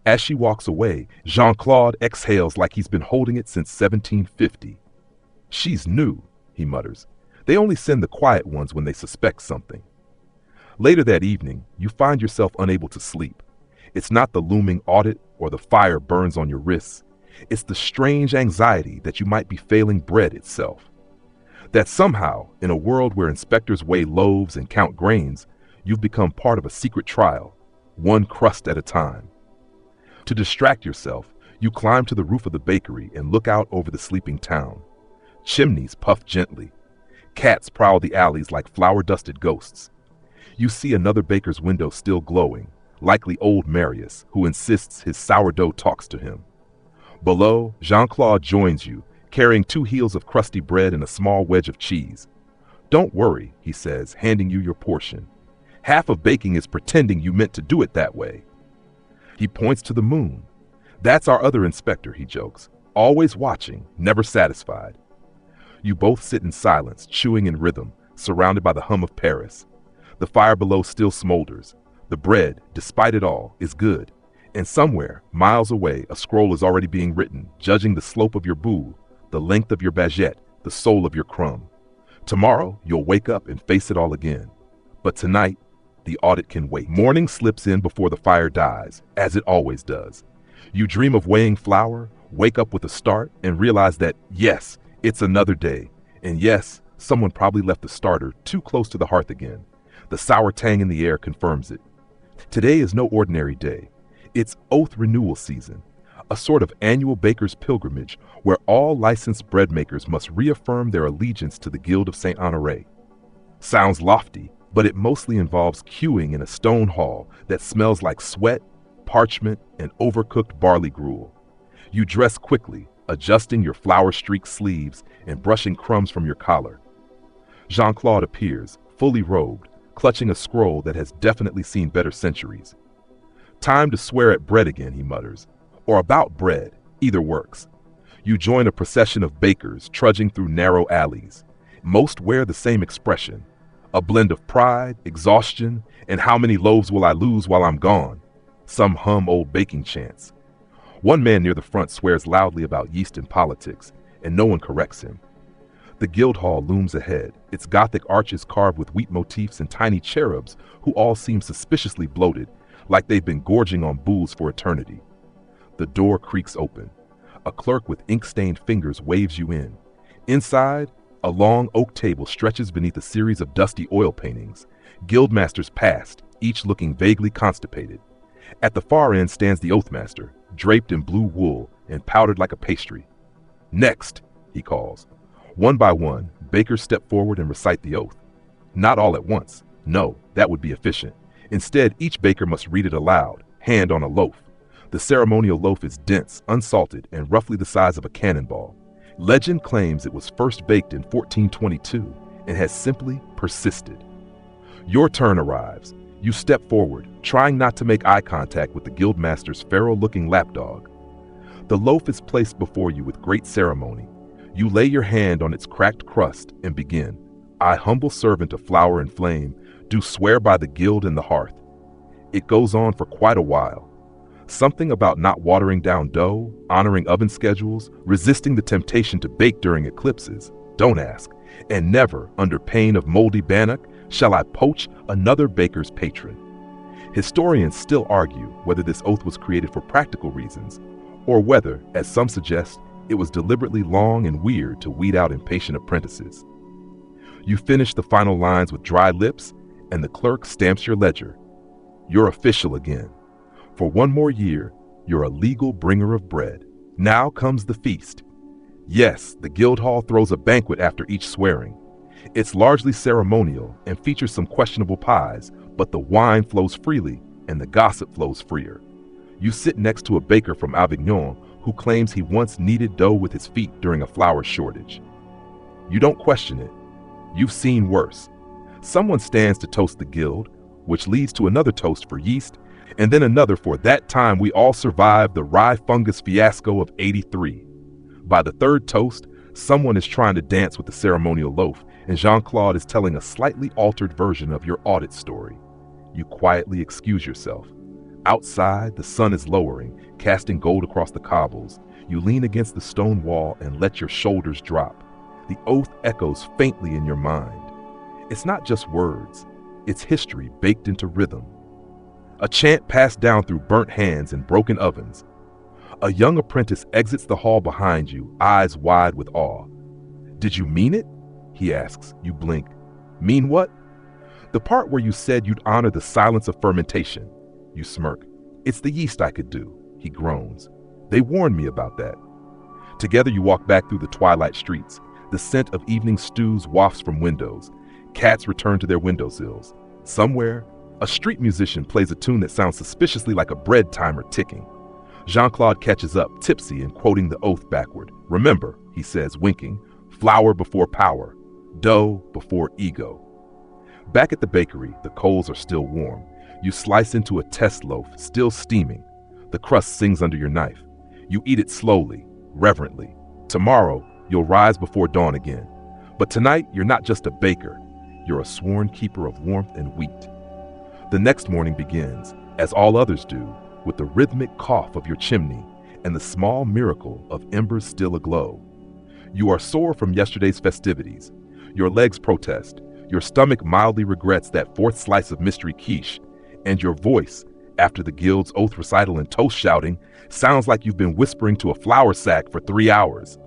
A: As she walks away, Jean-Claude exhales like he's been holding it since 1750. She's new, he mutters. They only send the quiet ones when they suspect something. Later that evening, you find yourself unable to sleep. It's not the looming audit or the fire burns on your wrists. It's the strange anxiety that you might be failing bread itself. That somehow, in a world where inspectors weigh loaves and count grains, you've become part of a secret trial, one crust at a time. To distract yourself, you climb to the roof of the bakery and look out over the sleeping town. Chimneys puff gently. Cats prowl the alleys like flour-dusted ghosts. You see another baker's window still glowing, likely old Marius, who insists his sourdough talks to him. Below, Jean-Claude joins you, carrying 2 heels of crusty bread and a small wedge of cheese. Don't worry, he says, handing you your portion. Half of baking is pretending you meant to do it that way. He points to the moon. That's our other inspector, he jokes, always watching, never satisfied. You both sit in silence, chewing in rhythm, surrounded by the hum of Paris. The fire below still smolders. The bread, despite it all, is good. And somewhere, miles away, a scroll is already being written, judging the slope of your boule, the length of your baguette, the soul of your crumb. Tomorrow, you'll wake up and face it all again. But tonight, the audit can wait. Morning slips in before the fire dies, as it always does. You dream of weighing flour, wake up with a start, and realize that, yes, it's another day. And yes, someone probably left the starter too close to the hearth again. The sour tang in the air confirms it. Today is no ordinary day. It's oath renewal season, a sort of annual baker's pilgrimage where all licensed bread makers must reaffirm their allegiance to the Guild of St. Honoré. Sounds lofty, but it mostly involves queuing in a stone hall that smells like sweat, parchment, and overcooked barley gruel. You dress quickly, adjusting your flour-streaked sleeves and brushing crumbs from your collar. Jean-Claude appears, fully robed, clutching a scroll that has definitely seen better centuries. Time to swear at bread again, he mutters. Or about bread, either works. You join a procession of bakers trudging through narrow alleys. Most wear the same expression, a blend of pride, exhaustion, and how many loaves will I lose while I'm gone? Some hum old baking chants. One man near the front swears loudly about yeast and politics, and no one corrects him. The Guildhall looms ahead, its Gothic arches carved with wheat motifs and tiny cherubs who all seem suspiciously bloated, like they've been gorging on booze for eternity. The door creaks open. A clerk with ink-stained fingers waves you in. Inside, a long oak table stretches beneath a series of dusty oil paintings, guildmasters past, each looking vaguely constipated. At the far end stands the Oathmaster, draped in blue wool and powdered like a pastry. "Next," he calls. One by one, bakers step forward and recite the oath. Not all at once. No, that would be efficient. Instead, each baker must read it aloud, hand on a loaf. The ceremonial loaf is dense, unsalted, and roughly the size of a cannonball. Legend claims it was first baked in 1422 and has simply persisted. Your turn arrives. You step forward, trying not to make eye contact with the guildmaster's feral-looking lapdog. The loaf is placed before you with great ceremony. You lay your hand on its cracked crust and begin. "I, humble servant of flour and flame, do swear by the guild and the hearth." It goes on for quite a while. Something about not watering down dough, honoring oven schedules, resisting the temptation to bake during eclipses. Don't ask. And never, under pain of moldy bannock, shall I poach another baker's patron. Historians still argue whether this oath was created for practical reasons, or whether, as some suggest, it was deliberately long and weird to weed out impatient apprentices. You finish the final lines with dry lips, and the clerk stamps your ledger. You're official again. For one more year, you're a legal bringer of bread. Now comes the feast. Yes, the Guildhall throws a banquet after each swearing. It's largely ceremonial and features some questionable pies, but the wine flows freely and the gossip flows freer. You sit next to a baker from Avignon who claims he once kneaded dough with his feet during a flour shortage. You don't question it. You've seen worse. Someone stands to toast the guild, which leads to another toast for yeast, and then another for that time we all survived the rye fungus fiasco of '83. By the third toast, someone is trying to dance with the ceremonial loaf, and Jean-Claude is telling a slightly altered version of your audit story. You quietly excuse yourself. Outside, the sun is lowering, casting gold across the cobbles. You lean against the stone wall and let your shoulders drop. The oath echoes faintly in your mind. It's not just words. It's history baked into rhythm. A chant passed down through burnt hands and broken ovens. A young apprentice exits the hall behind you, eyes wide with awe. "Did you mean it?" he asks. You blink. "Mean what?" "The part where you said you'd honor the silence of fermentation." You smirk. "It's the yeast I could do," he groans. "They warned me about that." Together you walk back through the twilight streets. The scent of evening stews wafts from windows. Cats return to their windowsills. Somewhere, a street musician plays a tune that sounds suspiciously like a bread timer ticking. Jean-Claude catches up, tipsy and quoting the oath backward. "Remember," he says, winking, "flour before power, dough before ego." Back at the bakery, the coals are still warm. You slice into a test loaf, still steaming. The crust sings under your knife. You eat it slowly, reverently. Tomorrow, you'll rise before dawn again. But tonight, you're not just a baker. You're a sworn keeper of warmth and wheat. The next morning begins, as all others do, with the rhythmic cough of your chimney and the small miracle of embers still aglow. You are sore from yesterday's festivities. Your legs protest. Your stomach mildly regrets that fourth slice of mystery quiche. And your voice, after the guild's oath recital and toast shouting, sounds like you've been whispering to a flour sack for 3 hours.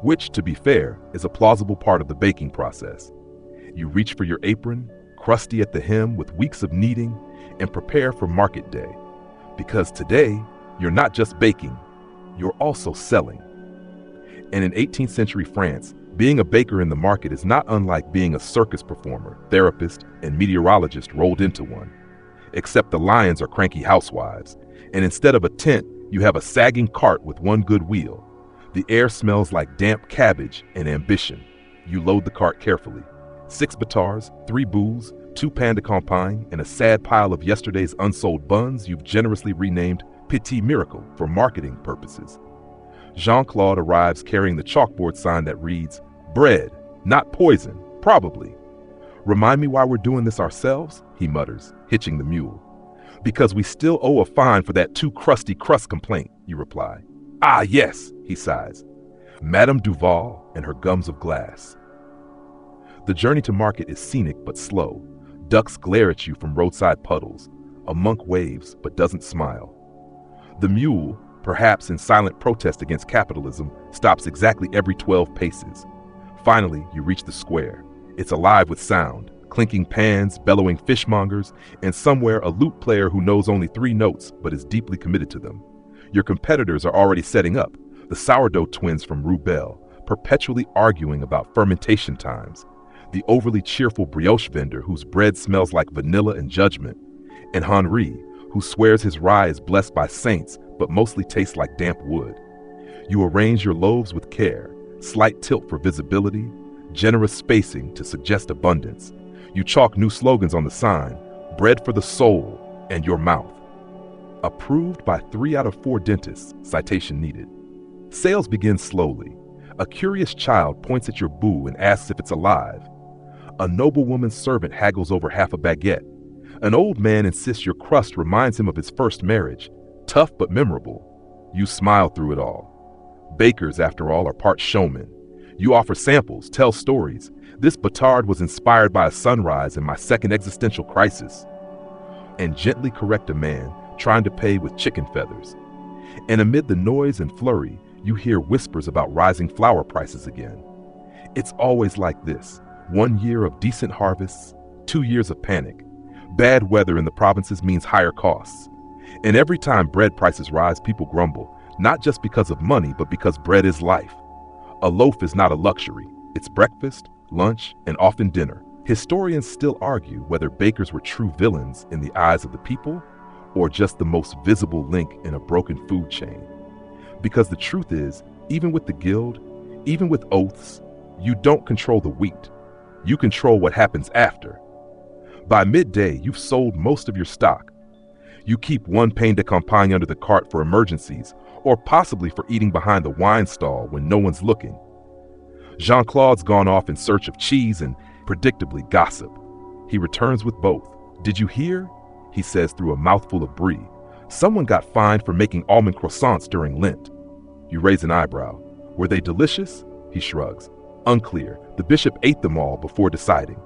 A: Which, to be fair, is a plausible part of the baking process. You reach for your apron, crusty at the hem with weeks of kneading, and prepare for market day. Because today, you're not just baking, you're also selling. And in 18th century France, being a baker in the market is not unlike being a circus performer, therapist, and meteorologist rolled into one. Except the lions are cranky housewives, and instead of a tent, you have a sagging cart with one good wheel. The air smells like damp cabbage and ambition. You load the cart carefully. 6 batars, 3 boules, 2 pain de campagne, and a sad pile of yesterday's unsold buns you've generously renamed Petit Miracle for marketing purposes. Jean-Claude arrives carrying the chalkboard sign that reads, "Bread, not poison, probably." "Remind me why we're doing this ourselves?" he mutters, hitching the mule. "Because we still owe a fine for that too crusty crust complaint," you reply. "Ah, yes," he sighs. Madame Duval and her gums of glass. The journey to market is scenic but slow. Ducks glare at you from roadside puddles. A monk waves but doesn't smile. The mule, perhaps in silent protest against capitalism, stops exactly every 12 paces. Finally, you reach the square. It's alive with sound, clinking pans, bellowing fishmongers, and somewhere a lute player who knows only 3 notes but is deeply committed to them. Your competitors are already setting up, the sourdough twins from Rue Belle, perpetually arguing about fermentation times, the overly cheerful brioche vendor whose bread smells like vanilla and judgment, and Henri, who swears his rye is blessed by saints but mostly tastes like damp wood. You arrange your loaves with care, slight tilt for visibility, generous spacing to suggest abundance. You chalk new slogans on the sign: bread for the soul and your mouth. Approved by 3 out of 4 dentists, citation needed. Sales begin slowly. A curious child points at your boo and asks if it's alive. A noblewoman's servant haggles over half a baguette. An old man insists your crust reminds him of his first marriage. Tough but memorable. You smile through it all. Bakers, after all, are part showmen. You offer samples, tell stories. This batard was inspired by a sunrise in my second existential crisis. And gently correct a man trying to pay with chicken feathers. And amid the noise and flurry, you hear whispers about rising flour prices again. It's always like this. 1 year of decent harvests, 2 years of panic. Bad weather in the provinces means higher costs. And every time bread prices rise, people grumble, not just because of money, but because bread is life. A loaf is not a luxury. It's breakfast, lunch, and often dinner. Historians still argue whether bakers were true villains in the eyes of the people or just the most visible link in a broken food chain. Because the truth is, even with the guild, even with oaths, you don't control the wheat. You control what happens after. By midday, you've sold most of your stock. You keep 1 pain de campagne under the cart for emergencies, or possibly for eating behind the wine stall when no one's looking. Jean-Claude's gone off in search of cheese and, predictably, gossip. He returns with both. "Did you hear?" he says through a mouthful of brie. "Someone got fined for making almond croissants during Lent." You raise an eyebrow. "Were they delicious?" He shrugs. "Unclear. The bishop ate them all before deciding."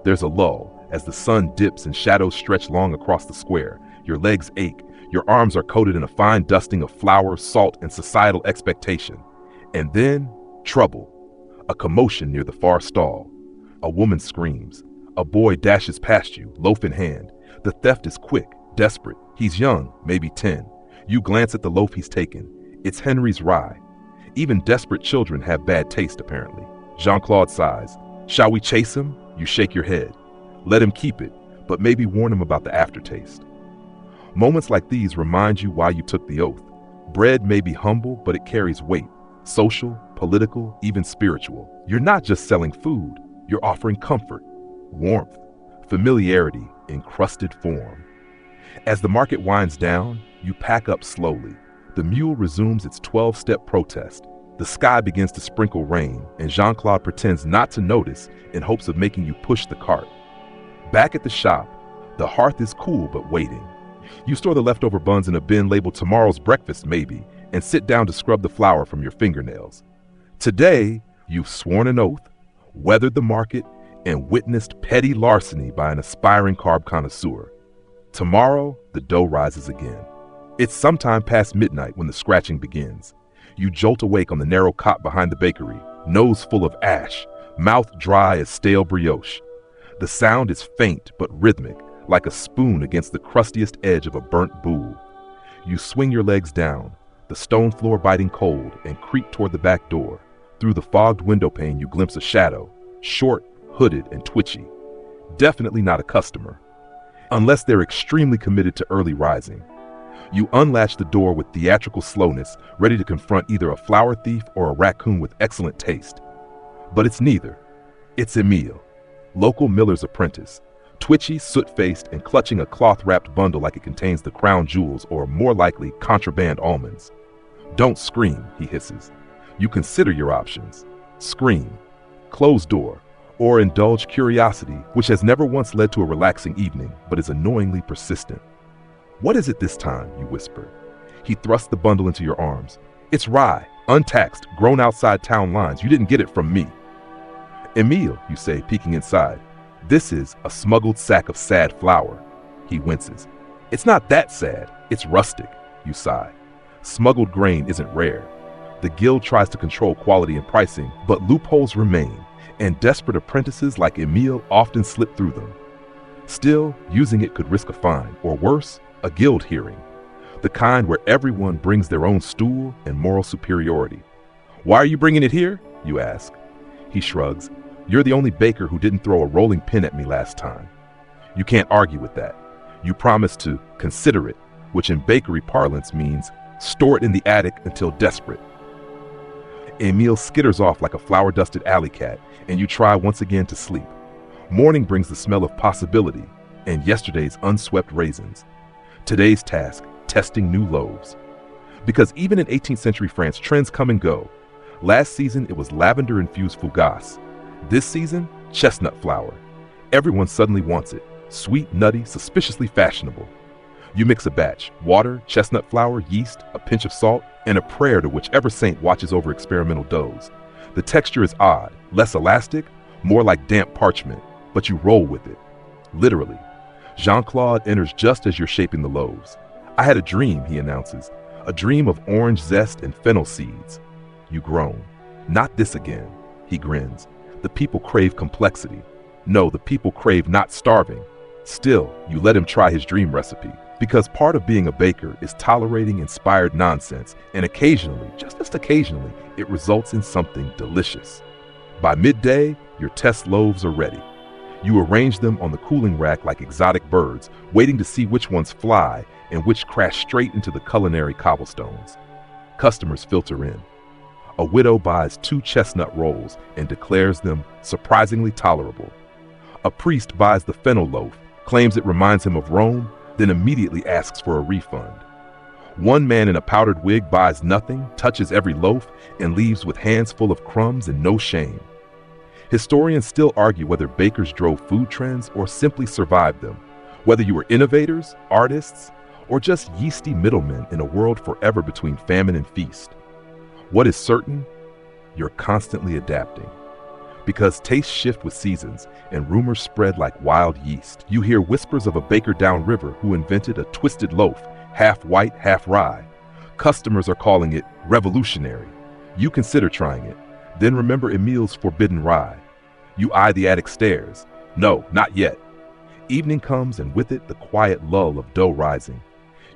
A: There's a lull as the sun dips and shadows stretch long across the square. Your legs ache. Your arms are coated in a fine dusting of flour, salt, and societal expectation. And then, trouble. A commotion near the far stall. A woman screams. A boy dashes past you, loaf in hand. The theft is quick, desperate. He's young, maybe 10. You glance at the loaf he's taken. It's Henry's rye. Even desperate children have bad taste, apparently. Jean-Claude sighs. "Shall we chase him?" You shake your head. Let him keep it, but maybe warn him about the aftertaste. Moments like these remind you why you took the oath. Bread may be humble, but it carries weight. Social, political, even spiritual. You're not just selling food. You're offering comfort, warmth, familiarity in crusted form. As the market winds down, you pack up slowly. The mule resumes its 12-step protest. The sky begins to sprinkle rain, and Jean-Claude pretends not to notice in hopes of making you push the cart. Back at the shop, the hearth is cool but waiting. You store the leftover buns in a bin labeled "tomorrow's breakfast, maybe," and sit down to scrub the flour from your fingernails. Today, you've sworn an oath, weathered the market, and witnessed petty larceny by an aspiring carb connoisseur. Tomorrow, the dough rises again. It's sometime past midnight when the scratching begins. You jolt awake on the narrow cot behind the bakery, nose full of ash, mouth dry as stale brioche. The sound is faint but rhythmic, like a spoon against the crustiest edge of a burnt boule. You swing your legs down, the stone floor biting cold, and creep toward the back door. Through the fogged window pane you glimpse a shadow, short, hooded, and twitchy. Definitely not a customer, unless they're extremely committed to early rising. You unlatch the door with theatrical slowness, ready to confront either a flour thief or a raccoon with excellent taste. But it's neither. It's Emile, local miller's apprentice, twitchy, soot-faced, and clutching a cloth-wrapped bundle like it contains the crown jewels or, more likely, contraband almonds. "Don't scream," he hisses. You consider your options. Scream, close door, or indulge curiosity, which has never once led to a relaxing evening, but is annoyingly persistent. "What is it this time?" you whisper. He thrusts the bundle into your arms. "It's rye, Untaxed, grown outside town lines. You didn't get it from me. Emile, you say, peeking inside. This is a smuggled sack of sad flour. He winces. It's not that sad. It's rustic, you sigh. Smuggled grain isn't rare. The guild tries to control quality and pricing, but loopholes remain, and desperate apprentices like Emile often slip through them. Still, using it could risk a fine, or worse, a guild hearing. The kind where everyone brings their own stool and moral superiority. Why are you bringing it here? You ask. He shrugs. You're the only baker who didn't throw a rolling pin at me last time. You can't argue with that. You promised to consider it, which in bakery parlance means store it in the attic until desperate. Emile skitters off like a flour-dusted alley cat, and you try once again to sleep. Morning brings the smell of possibility and yesterday's unswept raisins. Today's task, testing new loaves. Because even in 18th century France, trends come and go. Last season, it was lavender-infused fougasse. This season, chestnut flour. Everyone suddenly wants it. Sweet, nutty, suspiciously fashionable. You mix a batch, water, chestnut flour, yeast, a pinch of salt, and a prayer to whichever saint watches over experimental doughs. The texture is odd, less elastic, more like damp parchment, but you roll with it. Literally. Jean-Claude enters just as you're shaping the loaves. I had a dream, he announces. A dream of orange zest and fennel seeds. You groan. Not this again, he grins. The people crave complexity. No, the people crave not starving. Still, you let him try his dream recipe. Because part of being a baker is tolerating inspired nonsense, and occasionally, just occasionally, it results in something delicious. By midday, your test loaves are ready. You arrange them on the cooling rack like exotic birds, waiting to see which ones fly and which crash straight into the culinary cobblestones. Customers filter in. A widow buys 2 chestnut rolls and declares them surprisingly tolerable. A priest buys the fennel loaf, claims it reminds him of Rome, then immediately asks for a refund. One man in a powdered wig buys nothing, touches every loaf, and leaves with hands full of crumbs and no shame. Historians still argue whether bakers drove food trends or simply survived them, whether you were innovators, artists, or just yeasty middlemen in a world forever between famine and feast. What is certain? You're constantly adapting. Because tastes shift with seasons and rumors spread like wild yeast. You hear whispers of a baker downriver who invented a twisted loaf, half white, half rye. Customers are calling it revolutionary. You consider trying it. Then remember Emile's forbidden rye. You eye the attic stairs. No, not yet. Evening comes and with it the quiet lull of dough rising.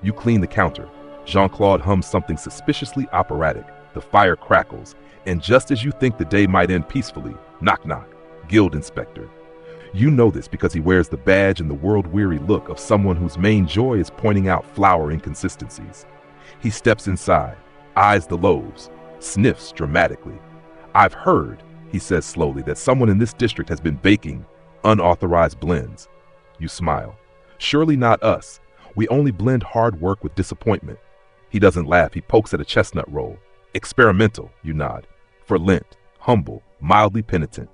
A: You clean the counter. Jean-Claude hums something suspiciously operatic. The fire crackles, and just as you think the day might end peacefully, knock knock, guild inspector. You know this because he wears the badge and the world-weary look of someone whose main joy is pointing out flour inconsistencies. He steps inside, eyes the loaves, sniffs dramatically. I've heard, he says slowly, that someone in this district has been baking unauthorized blends. You smile. Surely not us. We only blend hard work with disappointment. He doesn't laugh. He pokes at a chestnut roll. Experimental, you nod. For Lent, humble, mildly penitent.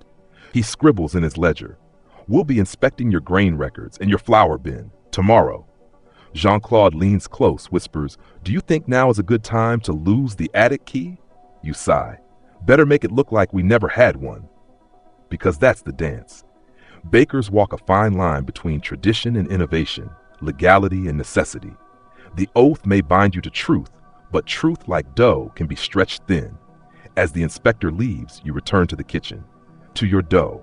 A: He scribbles in his ledger. We'll be inspecting your grain records and your flour bin tomorrow. Jean-Claude leans close, whispers, do you think now is a good time to lose the attic key? You sigh. Better make it look like we never had one. Because that's the dance. Bakers walk a fine line between tradition and innovation, legality and necessity. The oath may bind you to truth, but truth like dough can be stretched thin. As the inspector leaves, you return to the kitchen, to your dough,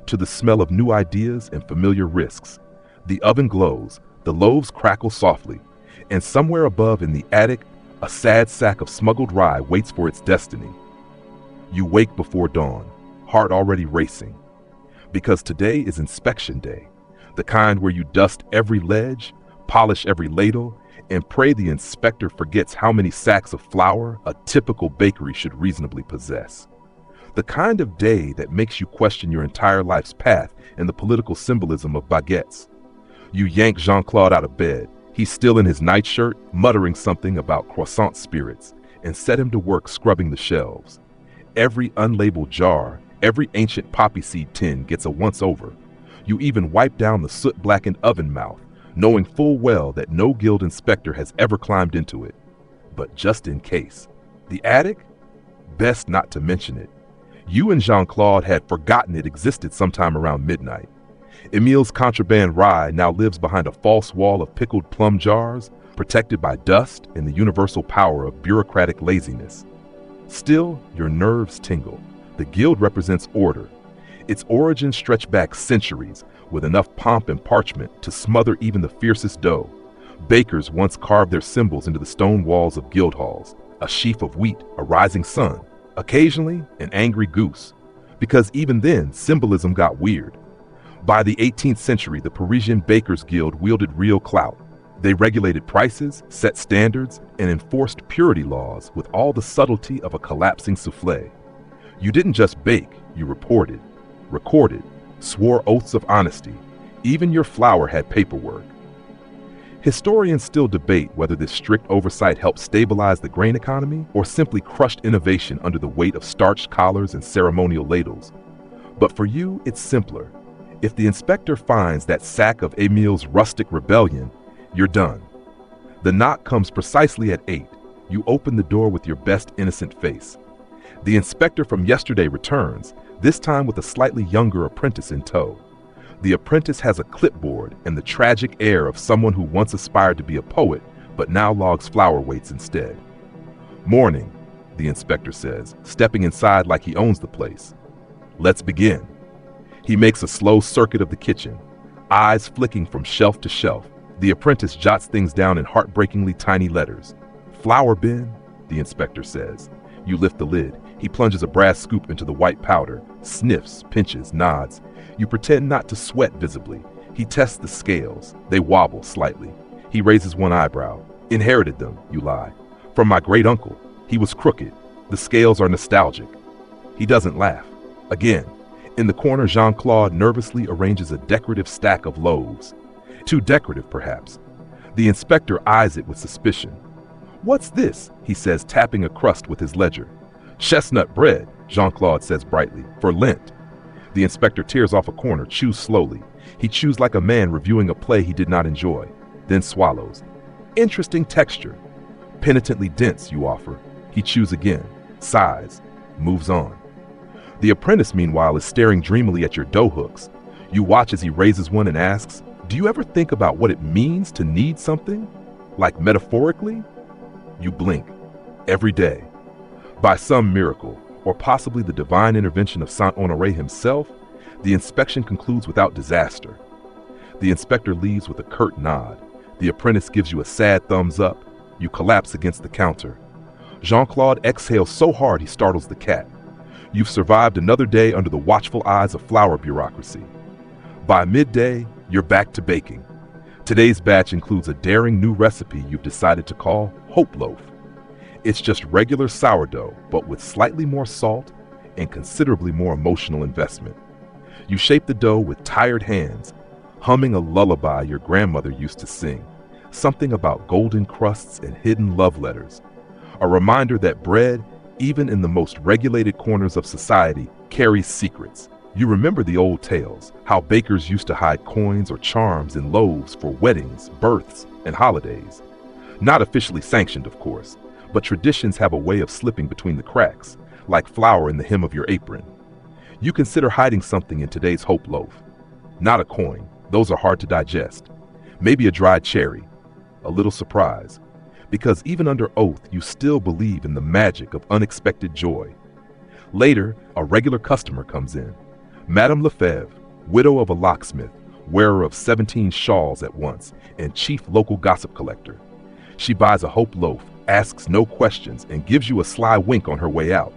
A: to the smell of new ideas and familiar risks. The oven glows, the loaves crackle softly, and somewhere above in the attic, a sad sack of smuggled rye waits for its destiny. You wake before dawn, heart already racing. Because today is inspection day, the kind where you dust every ledge, polish every ladle, and pray the inspector forgets how many sacks of flour a typical bakery should reasonably possess. The kind of day that makes you question your entire life's path and the political symbolism of baguettes. You yank Jean-Claude out of bed. He's still in his nightshirt, muttering something about croissant spirits, and set him to work scrubbing the shelves. Every unlabeled jar, every ancient poppy seed tin gets a once-over. You even wipe down the soot-blackened oven mouth, knowing full well that no guild inspector has ever climbed into it. But just in case. The attic? Best not to mention it. You and Jean-Claude had forgotten it existed sometime around midnight. Émile's contraband rye now lives behind a false wall of pickled plum jars, protected by dust and the universal power of bureaucratic laziness. Still, your nerves tingle. The guild represents order. Its origins stretch back centuries, with enough pomp and parchment to smother even the fiercest dough. Bakers once carved their symbols into the stone walls of guild halls, a sheaf of wheat, a rising sun, occasionally an angry goose, because even then symbolism got weird. By the 18th century, the Parisian Bakers Guild wielded real clout. They regulated prices, set standards, and enforced purity laws with all the subtlety of a collapsing souffle. You didn't just bake, you reported, recorded, swore oaths of honesty. Even your flour had paperwork. Historians still debate whether this strict oversight helped stabilize the grain economy or simply crushed innovation under the weight of starched collars and ceremonial ladles. But for you, it's simpler. If the inspector finds that sack of Émile's rustic rebellion, you're done. The knock comes precisely at 8. You open the door with your best innocent face. The inspector from yesterday returns, this time with a slightly younger apprentice in tow. The apprentice has a clipboard and the tragic air of someone who once aspired to be a poet, but now logs flour weights instead. "Morning," the inspector says, stepping inside like he owns the place. "Let's begin." He makes a slow circuit of the kitchen, eyes flicking from shelf to shelf. The apprentice jots things down in heartbreakingly tiny letters. "Flour bin," the inspector says. You lift the lid. He plunges a brass scoop into the white powder, sniffs, pinches, nods. You pretend not to sweat visibly. He tests the scales. They wobble slightly. He raises one eyebrow. "Inherited them," you lie. "From my great uncle. He was crooked. The scales are nostalgic." He doesn't laugh. Again. In the corner, Jean-Claude nervously arranges a decorative stack of loaves. Too decorative, perhaps. The inspector eyes it with suspicion. "What's this?" he says, tapping a crust with his ledger. "Chestnut bread," Jean-Claude says brightly, "for Lent." The inspector tears off a corner, chews slowly. He chews like a man reviewing a play he did not enjoy, then swallows. "Interesting texture." "Penitently dense," you offer. He chews again, sighs, moves on. The apprentice, meanwhile, is staring dreamily at your dough hooks. You watch as he raises one and asks, "Do you ever think about what it means to need something? Like metaphorically?" You blink. Every day. By some miracle, or possibly the divine intervention of Saint-Honoré himself, the inspection concludes without disaster. The inspector leaves with a curt nod. The apprentice gives you a sad thumbs up. You collapse against the counter. Jean-Claude exhales so hard he startles the cat. You've survived another day under the watchful eyes of flour bureaucracy. By midday, you're back to baking. Today's batch includes a daring new recipe you've decided to call Hope Loaf. It's just regular sourdough, but with slightly more salt and considerably more emotional investment. You shape the dough with tired hands, humming a lullaby your grandmother used to sing, something about golden crusts and hidden love letters. A reminder that bread, even in the most regulated corners of society, carries secrets. You remember the old tales, how bakers used to hide coins or charms in loaves for weddings, births, and holidays. Not officially sanctioned, of course, but traditions have a way of slipping between the cracks, like flour in the hem of your apron. You consider hiding something in today's Hope Loaf. Not a coin, those are hard to digest. Maybe a dried cherry, a little surprise. Because even under oath, you still believe in the magic of unexpected joy. Later, a regular customer comes in. Madame Lefebvre, widow of a locksmith, wearer of 17 shawls at once, and chief local gossip collector. She buys a Hope Loaf, asks no questions, and gives you a sly wink on her way out.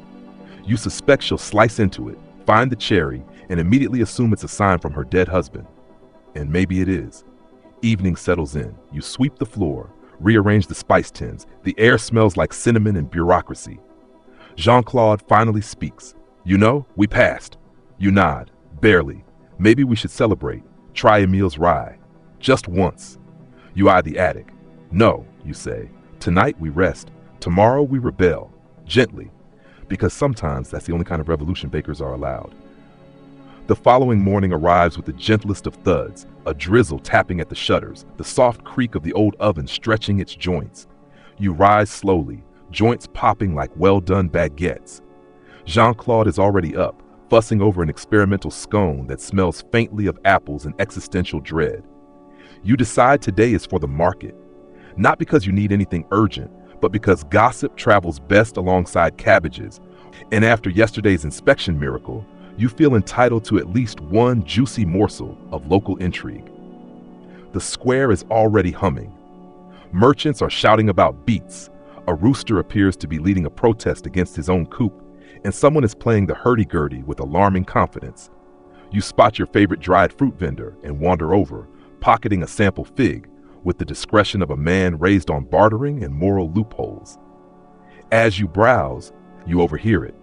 A: You suspect she'll slice into it, find the cherry, and immediately assume it's a sign from her dead husband. And maybe it is. Evening settles in. You sweep the floor, rearrange the spice tins. The air smells like cinnamon and bureaucracy. Jean-Claude finally speaks. "You know, we passed." You nod. "Barely. Maybe we should celebrate. Try Émile's rye. Just once." You eye the attic. "No," you say. "Tonight we rest. Tomorrow we rebel. Gently. Because sometimes that's the only kind of revolution bakers are allowed." The following morning arrives with the gentlest of thuds, a drizzle tapping at the shutters, the soft creak of the old oven stretching its joints. You rise slowly, joints popping like well-done baguettes. Jean-Claude is already up, fussing over an experimental scone that smells faintly of apples and existential dread. You decide today is for the market, not because you need anything urgent, but because gossip travels best alongside cabbages, and after yesterday's inspection miracle, you feel entitled to at least one juicy morsel of local intrigue. The square is already humming. Merchants are shouting about beets, a rooster appears to be leading a protest against his own coop, and someone is playing the hurdy-gurdy with alarming confidence. You spot your favorite dried fruit vendor and wander over, pocketing a sample fig, with the discretion of a man raised on bartering and moral loopholes. As you browse, you overhear it.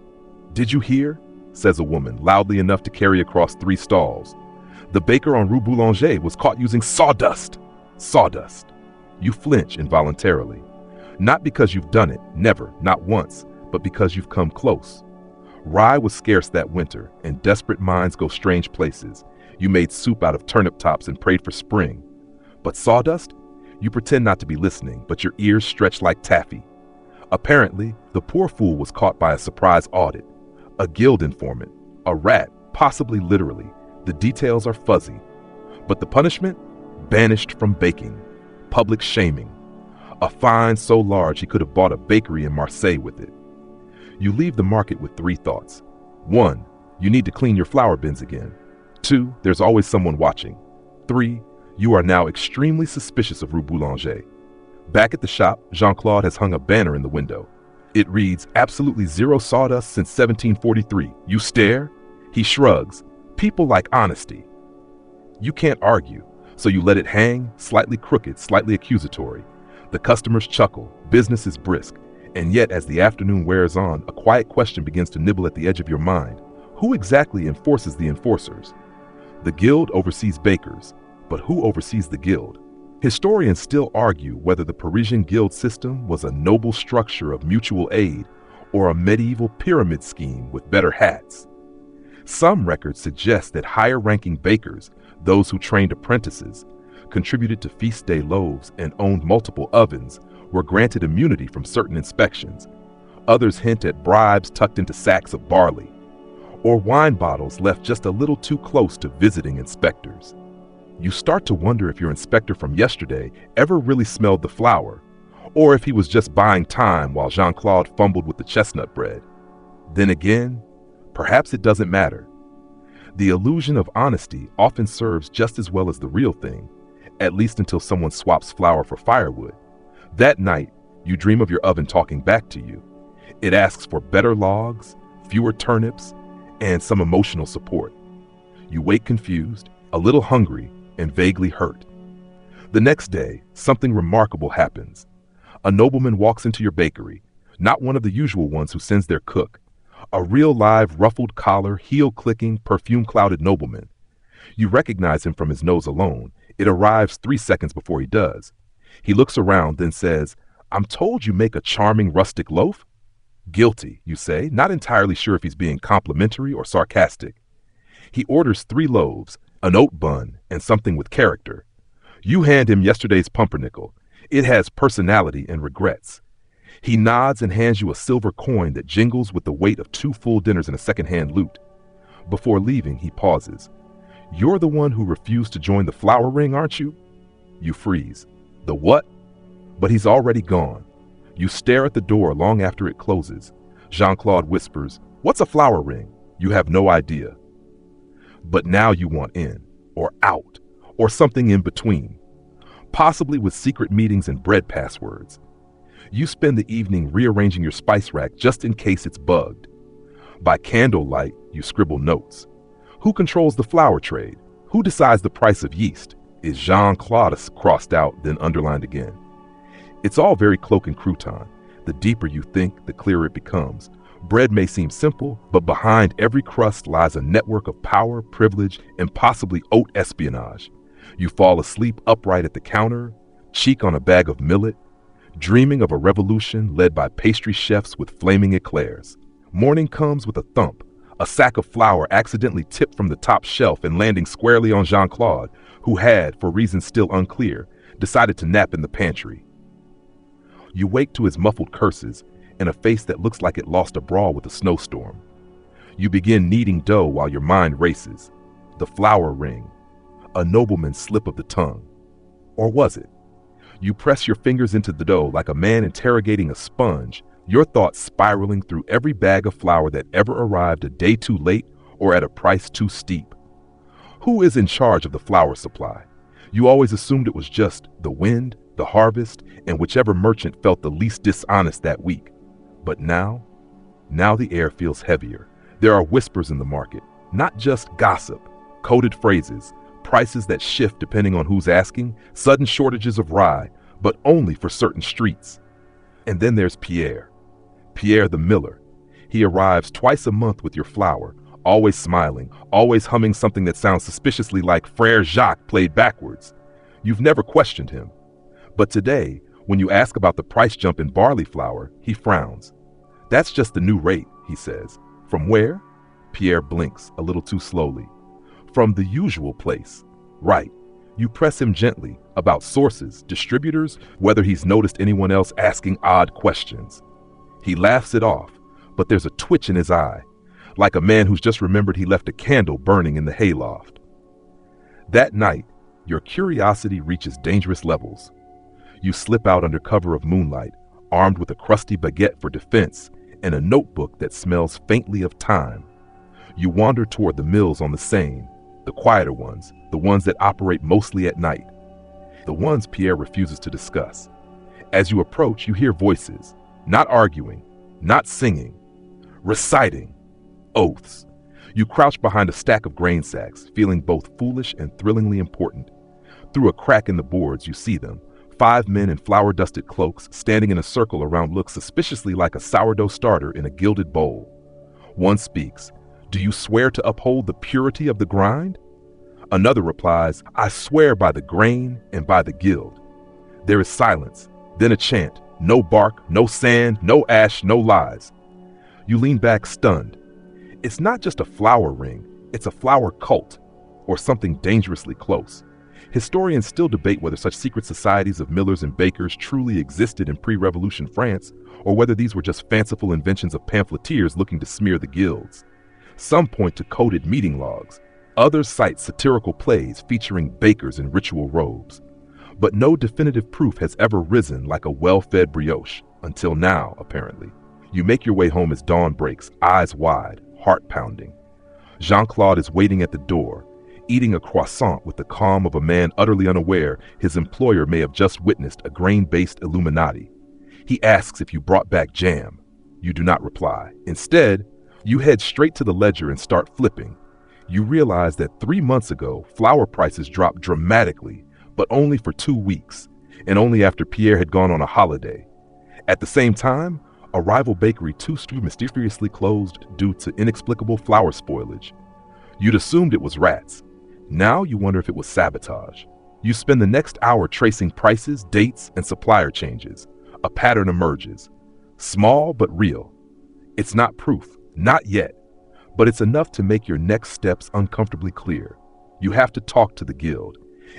A: "Did you hear?" says a woman, loudly enough to carry across 3 stalls. "The baker on Rue Boulanger was caught using sawdust." Sawdust. You flinch involuntarily. Not because you've done it, never, not once, but because you've come close. Rye was scarce that winter, and desperate minds go strange places. You made soup out of turnip tops and prayed for spring. But sawdust? You pretend not to be listening, but your ears stretch like taffy. Apparently, the poor fool was caught by a surprise audit. A guild informant, a rat, possibly literally. The details are fuzzy. But the punishment? Banished from baking. Public shaming. A fine so large he could have bought a bakery in Marseille with it. You leave the market with 3 thoughts. 1, you need to clean your flour bins again. 2, there's always someone watching. 3, you are now extremely suspicious of Rue Boulanger. Back at the shop, Jean-Claude has hung a banner in the window. It reads, "Absolutely zero sawdust since 1743. You stare?" He shrugs. "People like honesty." You can't argue, so you let it hang, slightly crooked, slightly accusatory. The customers chuckle, business is brisk, and yet as the afternoon wears on, a quiet question begins to nibble at the edge of your mind. Who exactly enforces the enforcers? The guild oversees bakers, but who oversees the guild? Historians still argue whether the Parisian guild system was a noble structure of mutual aid or a medieval pyramid scheme with better hats. Some records suggest that higher-ranking bakers, those who trained apprentices, contributed to feast day loaves and owned multiple ovens, were granted immunity from certain inspections. Others hint at bribes tucked into sacks of barley, or wine bottles left just a little too close to visiting inspectors. You start to wonder if your inspector from yesterday ever really smelled the flour, or if he was just buying time while Jean-Claude fumbled with the chestnut bread. Then again, perhaps it doesn't matter. The illusion of honesty often serves just as well as the real thing, at least until someone swaps flour for firewood. That night, you dream of your oven talking back to you. It asks for better logs, fewer turnips, and some emotional support. You wake confused, a little hungry, and vaguely hurt. The next day, something remarkable happens. A nobleman walks into your bakery, not one of the usual ones who sends their cook. A real live, ruffled collar, heel-clicking, perfume-clouded nobleman. You recognize him from his nose alone. It arrives 3 seconds before he does. He looks around, then says, "I'm told you make a charming rustic loaf?" "Guilty," you say, not entirely sure if he's being complimentary or sarcastic. He orders 3 loaves, an oat bun, and something with character. You hand him yesterday's pumpernickel. It has personality and regrets. He nods and hands you a silver coin that jingles with the weight of 2 full dinners in a second-hand loot. Before leaving, he pauses. "You're the one who refused to join the flower ring, aren't you?" You freeze. "The what?" But he's already gone. You stare at the door long after it closes. Jean-Claude whispers, "What's a flower ring?" You have no idea. But now you want in, or out, or something in between, possibly with secret meetings and bread passwords. You spend the evening rearranging your spice rack just in case it's bugged. By candlelight, you scribble notes. Who controls the flour trade? Who decides the price of yeast? Is Jean-Claude crossed out, then underlined again? It's all very cloak and crouton. The deeper you think, the clearer it becomes. Bread may seem simple, but behind every crust lies a network of power, privilege, and possibly haute espionage. You fall asleep upright at the counter, cheek on a bag of millet, dreaming of a revolution led by pastry chefs with flaming eclairs. Morning comes with a thump, a sack of flour accidentally tipped from the top shelf and landing squarely on Jean-Claude, who had, for reasons still unclear, decided to nap in the pantry. You wake to his muffled curses, and a face that looks like it lost a brawl with a snowstorm. You begin kneading dough while your mind races. The flour ring. A nobleman's slip of the tongue. Or was it? You press your fingers into the dough like a man interrogating a sponge, your thoughts spiraling through every bag of flour that ever arrived a day too late or at a price too steep. Who is in charge of the flour supply? You always assumed it was just the wind, the harvest, and whichever merchant felt the least dishonest that week. But now the air feels heavier. There are whispers in the market, not just gossip, coded phrases, prices that shift depending on who's asking, sudden shortages of rye, but only for certain streets. And then there's Pierre the miller. He arrives twice a month with your flour, always smiling, always humming something that sounds suspiciously like Frère Jacques played backwards. You've never questioned him. But today, when you ask about the price jump in barley flour, he frowns. That's just the new rate, he says. From where? Pierre blinks a little too slowly. From the usual place. Right. You press him gently about sources, distributors, whether he's noticed anyone else asking odd questions. He laughs it off, but there's a twitch in his eye, like a man who's just remembered he left a candle burning in the hayloft. That night, your curiosity reaches dangerous levels. You slip out under cover of moonlight, armed with a crusty baguette for defense and a notebook that smells faintly of time. You wander toward the mills on the Seine, the quieter ones, the ones that operate mostly at night, the ones Pierre refuses to discuss. As you approach, you hear voices, not arguing, not singing, reciting, oaths. You crouch behind a stack of grain sacks, feeling both foolish and thrillingly important. Through a crack in the boards, you see them, 5 men in flour-dusted cloaks standing in a circle around looks suspiciously like a sourdough starter in a gilded bowl. One speaks, "Do you swear to uphold the purity of the grind?" Another replies, "I swear by the grain and by the guild." There is silence, then a chant, no bark, no sand, no ash, no lies. You lean back stunned. It's not just a flour ring, it's a flour cult, or something dangerously close. Historians still debate whether such secret societies of millers and bakers truly existed in pre-revolution France, or whether these were just fanciful inventions of pamphleteers looking to smear the guilds. Some point to coded meeting logs. Others cite satirical plays featuring bakers in ritual robes. But no definitive proof has ever risen like a well-fed brioche, until now, apparently. You make your way home as dawn breaks, eyes wide, heart pounding. Jean-Claude is waiting at the door, eating a croissant with the calm of a man utterly unaware his employer may have just witnessed a grain-based Illuminati. He asks if you brought back jam. You do not reply. Instead, you head straight to the ledger and start flipping. You realize that 3 months ago, flour prices dropped dramatically, but only for 2 weeks, and only after Pierre had gone on a holiday. At the same time, a rival bakery too mysteriously closed due to inexplicable flour spoilage. You'd assumed it was rats. Now you wonder if it was sabotage. You spend the next hour tracing prices, dates, and supplier changes. A pattern emerges. Small but real. It's not proof, not yet, but it's enough to make your next steps uncomfortably clear. You have to talk to the guild.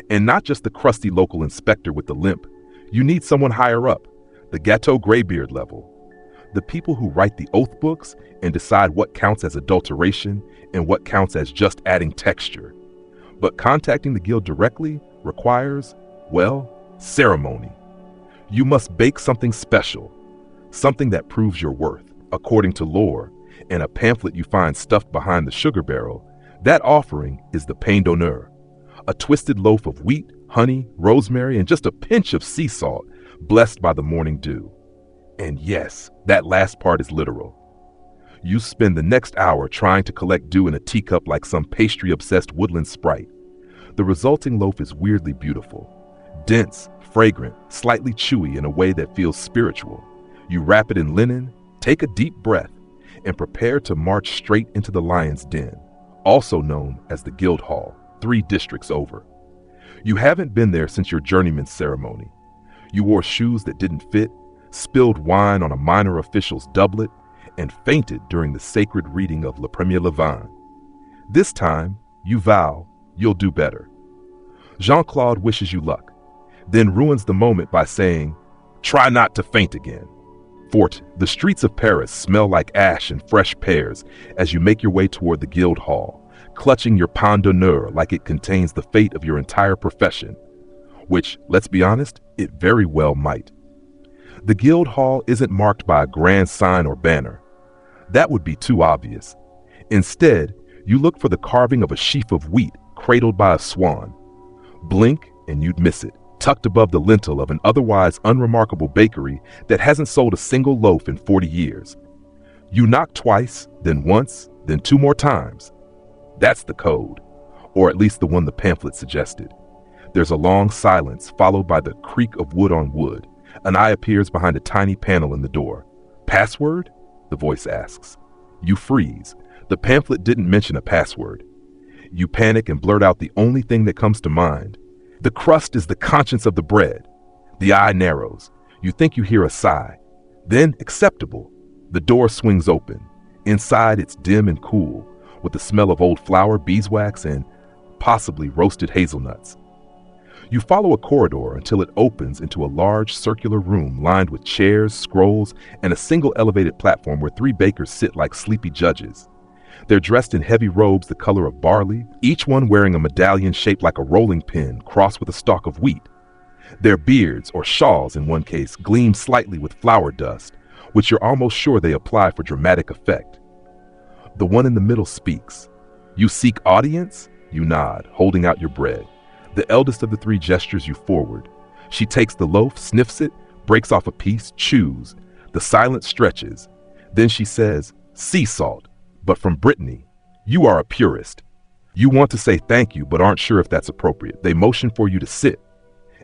A: And not just the crusty local inspector with the limp. You need someone higher up, the Gateau Greybeard level. The people who write the oath books and decide what counts as adulteration and what counts as just adding texture. But contacting the guild directly requires, well, ceremony. You must bake something special, something that proves your worth, according to lore, and a pamphlet you find stuffed behind the sugar barrel. That offering is the pain d'honneur, a twisted loaf of wheat, honey, rosemary, and just a pinch of sea salt, blessed by the morning dew. And yes, that last part is literal. You spend the next hour trying to collect dew in a teacup like some pastry-obsessed woodland sprite. The resulting loaf is weirdly beautiful. Dense, fragrant, slightly chewy in a way that feels spiritual. You wrap it in linen, take a deep breath, and prepare to march straight into the Lion's Den, also known as the Guild Hall, 3 districts over. You haven't been there since your journeyman's ceremony. You wore shoes that didn't fit, spilled wine on a minor official's doublet, and fainted during the sacred reading of Le Premier Levain. This time, you vow you'll do better. Jean-Claude wishes you luck, then ruins the moment by saying, "Try not to faint again." Fort, the streets of Paris smell like ash and fresh pears as you make your way toward the guild hall, clutching your pain d'honneur like it contains the fate of your entire profession, which, let's be honest, it very well might. The guild hall isn't marked by a grand sign or banner. That would be too obvious. Instead, you look for the carving of a sheaf of wheat cradled by a swan. Blink and you'd miss it, tucked above the lintel of an otherwise unremarkable bakery that hasn't sold a single loaf in 40 years. You knock twice, then once, then 2 more times. That's the code, or at least the one the pamphlet suggested. There's a long silence followed by the creak of wood on wood. An eye appears behind a tiny panel in the door. Password? The voice asks. You freeze. The pamphlet didn't mention a password. You panic and blurt out the only thing that comes to mind. The crust is the conscience of the bread. The eye narrows. You think you hear a sigh. Then, acceptable. The door swings open. Inside, it's dim and cool, with the smell of old flour, beeswax, and possibly roasted hazelnuts. You follow a corridor until it opens into a large circular room lined with chairs, scrolls, and a single elevated platform where 3 bakers sit like sleepy judges. They're dressed in heavy robes the color of barley, each one wearing a medallion shaped like a rolling pin crossed with a stalk of wheat. Their beards, or shawls in one case, gleam slightly with flour dust, which you're almost sure they apply for dramatic effect. The one in the middle speaks. You seek audience? You nod, holding out your bread. The eldest of the 3 gestures you forward. She takes the loaf, sniffs it, breaks off a piece, chews. The silence stretches. Then she says, sea salt. But from Brittany, you are a purist. You want to say thank you, but aren't sure if that's appropriate. They motion for you to sit.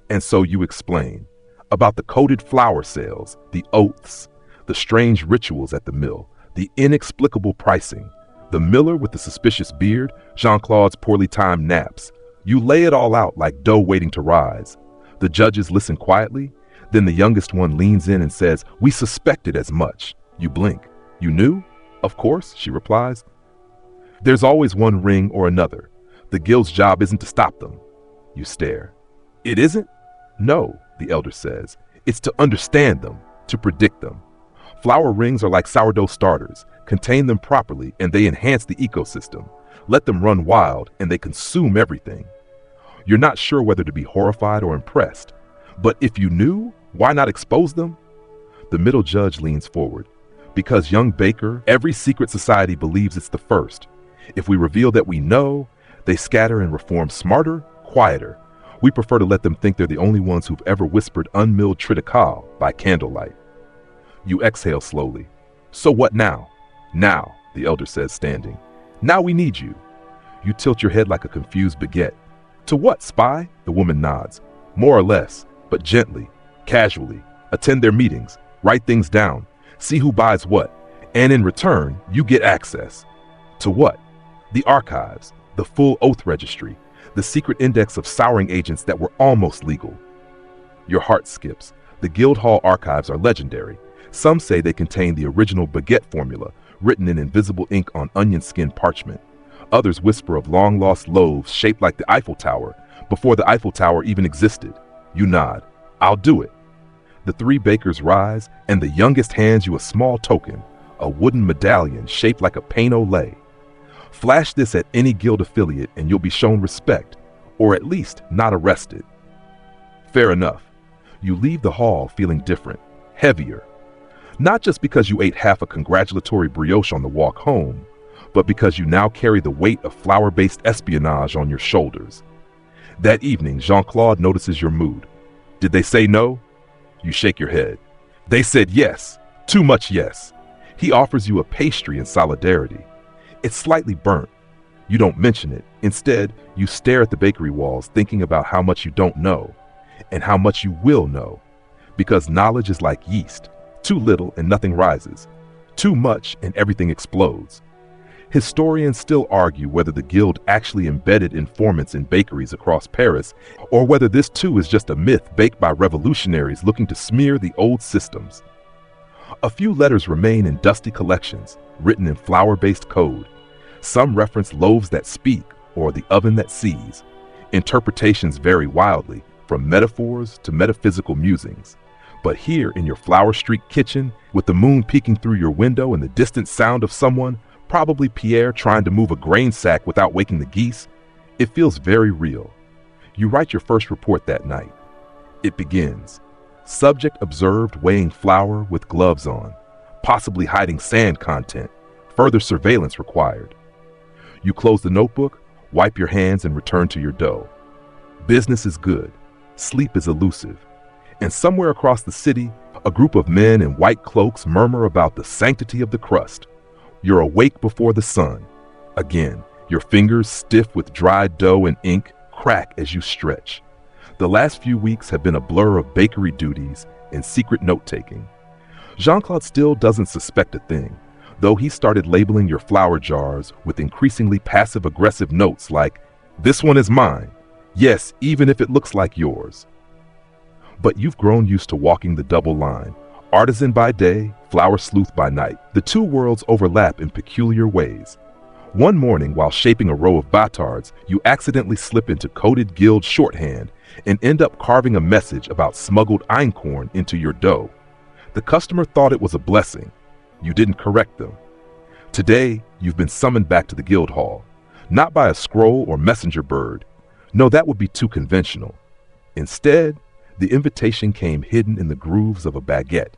A: And so you explain about the coded flour sales, the oaths, the strange rituals at the mill, the inexplicable pricing, the miller with the suspicious beard, Jean-Claude's poorly timed naps. You lay it all out like dough waiting to rise. The judges listen quietly. Then the youngest one leans in and says, "We suspected as much." You blink. "You knew?" "Of course," she replies. There's always one ring or another. The guild's job isn't to stop them. You stare. "It isn't?" "No," the elder says. "It's to understand them, to predict them. Flour rings are like sourdough starters. Contain them properly and they enhance the ecosystem. Let them run wild and they consume everything. You're not sure whether to be horrified or impressed. But if you knew, why not expose them?" The middle judge leans forward. "Because, young baker, every secret society believes it's the first. If we reveal that we know, they scatter and reform smarter, quieter. We prefer to let them think they're the only ones who've ever whispered unmilled triticale by candlelight." You exhale slowly. "So what now?" "Now," the elder says, standing. "Now we need you." You tilt your head like a confused baguette. "To what, spy?" The woman nods. "More or less, but gently, casually. Attend their meetings, write things down, see who buys what, and in return, you get access." "To what?" "The archives, the full oath registry, the secret index of souring agents that were almost legal." Your heart skips. The Guildhall archives are legendary. Some say they contain the original baguette formula, written in invisible ink on onion skin parchment. Others whisper of long-lost loaves shaped like the Eiffel Tower, before the Eiffel Tower even existed. You nod. "I'll do it." The 3 bakers rise, and the youngest hands you a small token, a wooden medallion shaped like a pain au lait. Flash this at any guild affiliate and you'll be shown respect, or at least not arrested. Fair enough. You leave the hall feeling different, heavier. Not just because you ate half a congratulatory brioche on the walk home, but because you now carry the weight of flour-based espionage on your shoulders. That evening, Jean-Claude notices your mood. "Did they say no?" You shake your head. "They said yes. Too much yes." He offers you a pastry in solidarity. It's slightly burnt. You don't mention it. Instead, you stare at the bakery walls, thinking about how much you don't know, and how much you will know. Because knowledge is like yeast. Too little and nothing rises. Too much and everything explodes. Historians still argue whether the guild actually embedded informants in bakeries across Paris, or whether this too is just a myth baked by revolutionaries looking to smear the old systems. A few letters remain in dusty collections, written in flour-based code. Some reference loaves that speak, or the oven that sees. Interpretations vary wildly, from metaphors to metaphysical musings. But here in your Flower Street kitchen, with the moon peeking through your window and the distant sound of someone, probably Pierre, trying to move a grain sack without waking the geese, it feels very real. You write your first report that night. It begins. Subject observed weighing flour with gloves on, possibly hiding sand content. Further surveillance required. You close the notebook, wipe your hands, and return to your dough. Business is good. Sleep is elusive. And somewhere across the city, a group of men in white cloaks murmur about the sanctity of the crust. You're awake before the sun. Again, your fingers, stiff with dried dough and ink, crack as you stretch. The last few weeks have been a blur of bakery duties and secret note-taking. Jean-Claude still doesn't suspect a thing, though he started labeling your flour jars with increasingly passive-aggressive notes like, "This one is mine. Yes, even if it looks like yours." But you've grown used to walking the double line. Artisan by day, flour sleuth by night. The two worlds overlap in peculiar ways. One morning, while shaping a row of batards, you accidentally slip into coded guild shorthand and end up carving a message about smuggled einkorn into your dough. The customer thought it was a blessing. You didn't correct them. Today, you've been summoned back to the guild hall, not by a scroll or messenger bird. No, that would be too conventional. Instead, the invitation came hidden in the grooves of a baguette.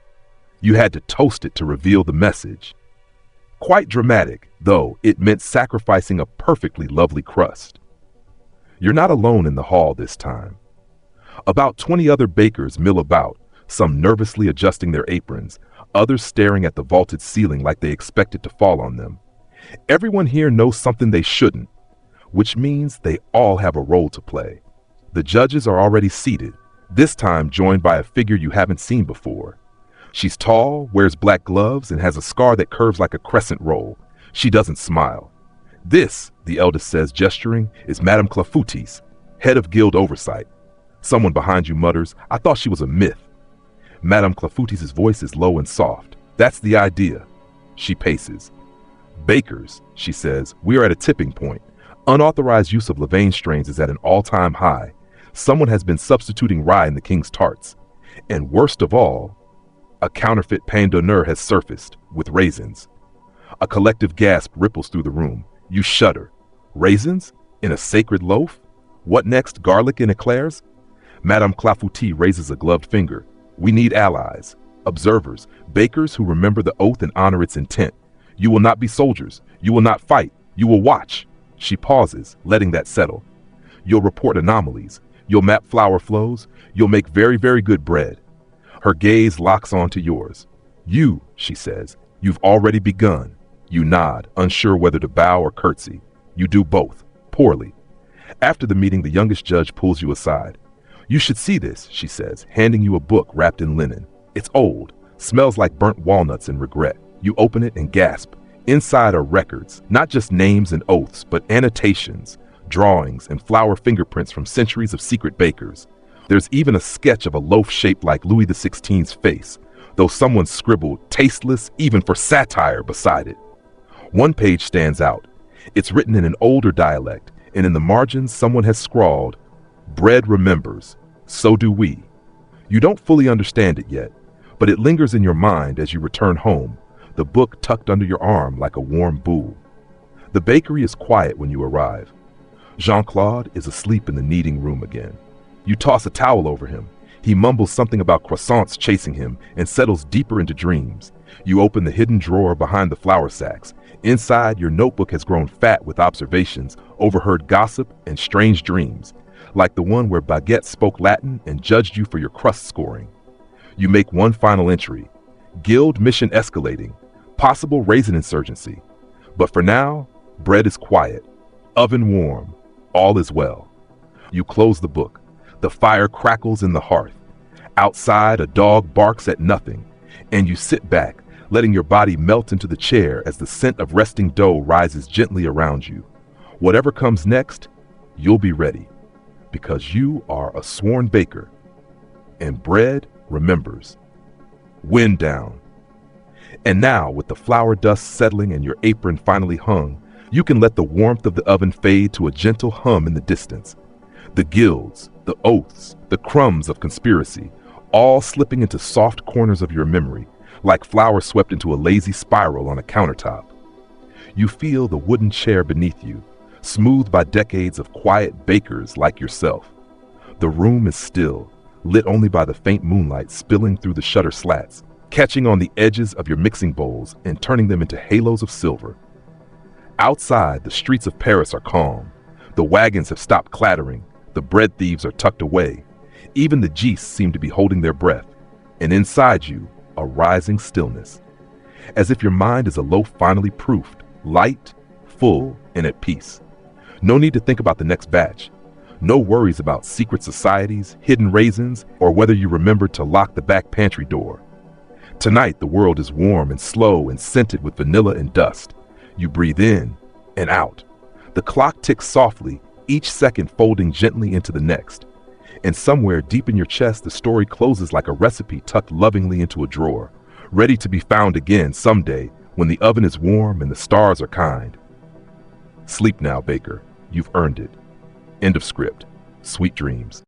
A: You had to toast it to reveal the message. Quite dramatic, though it meant sacrificing a perfectly lovely crust. You're not alone in the hall this time. About 20 other bakers mill about, some nervously adjusting their aprons, others staring at the vaulted ceiling like they expect it to fall on them. Everyone here knows something they shouldn't, which means they all have a role to play. The judges are already seated, this time joined by a figure you haven't seen before. She's tall, wears black gloves, and has a scar that curves like a crescent roll. She doesn't smile. This, the eldest says, gesturing, is Madame Clafoutis, head of guild oversight. Someone behind you mutters, "I thought she was a myth." Madame Clafoutis' voice is low and soft. "That's the idea." She paces. "Bakers," she says, "we are at a tipping point. Unauthorized use of levain strains is at an all-time high. Someone has been substituting rye in the king's tarts. And worst of all, a counterfeit pain d'honneur has surfaced, with raisins." A collective gasp ripples through the room. You shudder. Raisins? In a sacred loaf? What next, garlic in eclairs? Madame Clafoutis raises a gloved finger. "We need allies, observers, bakers who remember the oath and honor its intent. You will not be soldiers. You will not fight. You will watch." She pauses, letting that settle. "You'll report anomalies. You'll map flour flows. You'll make very, very good bread." Her gaze locks onto yours. "You," she says, "you've already begun." You nod, unsure whether to bow or curtsy. You do both, poorly. After the meeting, the youngest judge pulls you aside. "You should see this," she says, handing you a book wrapped in linen. It's old, smells like burnt walnuts and regret. You open it and gasp. Inside are records, not just names and oaths, but annotations, drawings, and flour fingerprints from centuries of secret bakers. There's even a sketch of a loaf shaped like Louis XVI's face, though someone scribbled "tasteless even for satire" beside it. One page stands out. It's written in an older dialect, and in the margins someone has scrawled, "Bread remembers, so do we." You don't fully understand it yet, but it lingers in your mind as you return home, the book tucked under your arm like a warm bull. The bakery is quiet when you arrive. Jean-Claude is asleep in the kneading room again. You toss a towel over him. He mumbles something about croissants chasing him and settles deeper into dreams. You open the hidden drawer behind the flour sacks. Inside, your notebook has grown fat with observations, overheard gossip, and strange dreams, like the one where Baguette spoke Latin and judged you for your crust scoring. You make one final entry. Guild mission escalating. Possible raisin insurgency. But for now, bread is quiet. Oven warm. All is well. You close the book. The fire crackles in the hearth. Outside, a dog barks at nothing, and you sit back, letting your body melt into the chair as the scent of resting dough rises gently around you. Whatever comes next, you'll be ready, because you are a sworn baker, and bread remembers. Wind down. And now, with the flour dust settling and your apron finally hung, you can let the warmth of the oven fade to a gentle hum in the distance. The guilds, the oaths, the crumbs of conspiracy, all slipping into soft corners of your memory, like flowers swept into a lazy spiral on a countertop. You feel the wooden chair beneath you, smoothed by decades of quiet bakers like yourself. The room is still, lit only by the faint moonlight spilling through the shutter slats, catching on the edges of your mixing bowls and turning them into halos of silver. Outside, the streets of Paris are calm. The wagons have stopped clattering, the bread thieves are tucked away. Even the geese seem to be holding their breath. And inside you, a rising stillness. As if your mind is a loaf finally proofed, light, full, and at peace. No need to think about the next batch. No worries about secret societies, hidden raisins, or whether you remembered to lock the back pantry door. Tonight, the world is warm and slow and scented with vanilla and dust. You breathe in and out. The clock ticks softly, each second folding gently into the next. And somewhere deep in your chest, the story closes like a recipe tucked lovingly into a drawer, ready to be found again someday when the oven is warm and the stars are kind. Sleep now, Baker. You've earned it. End of script. Sweet dreams.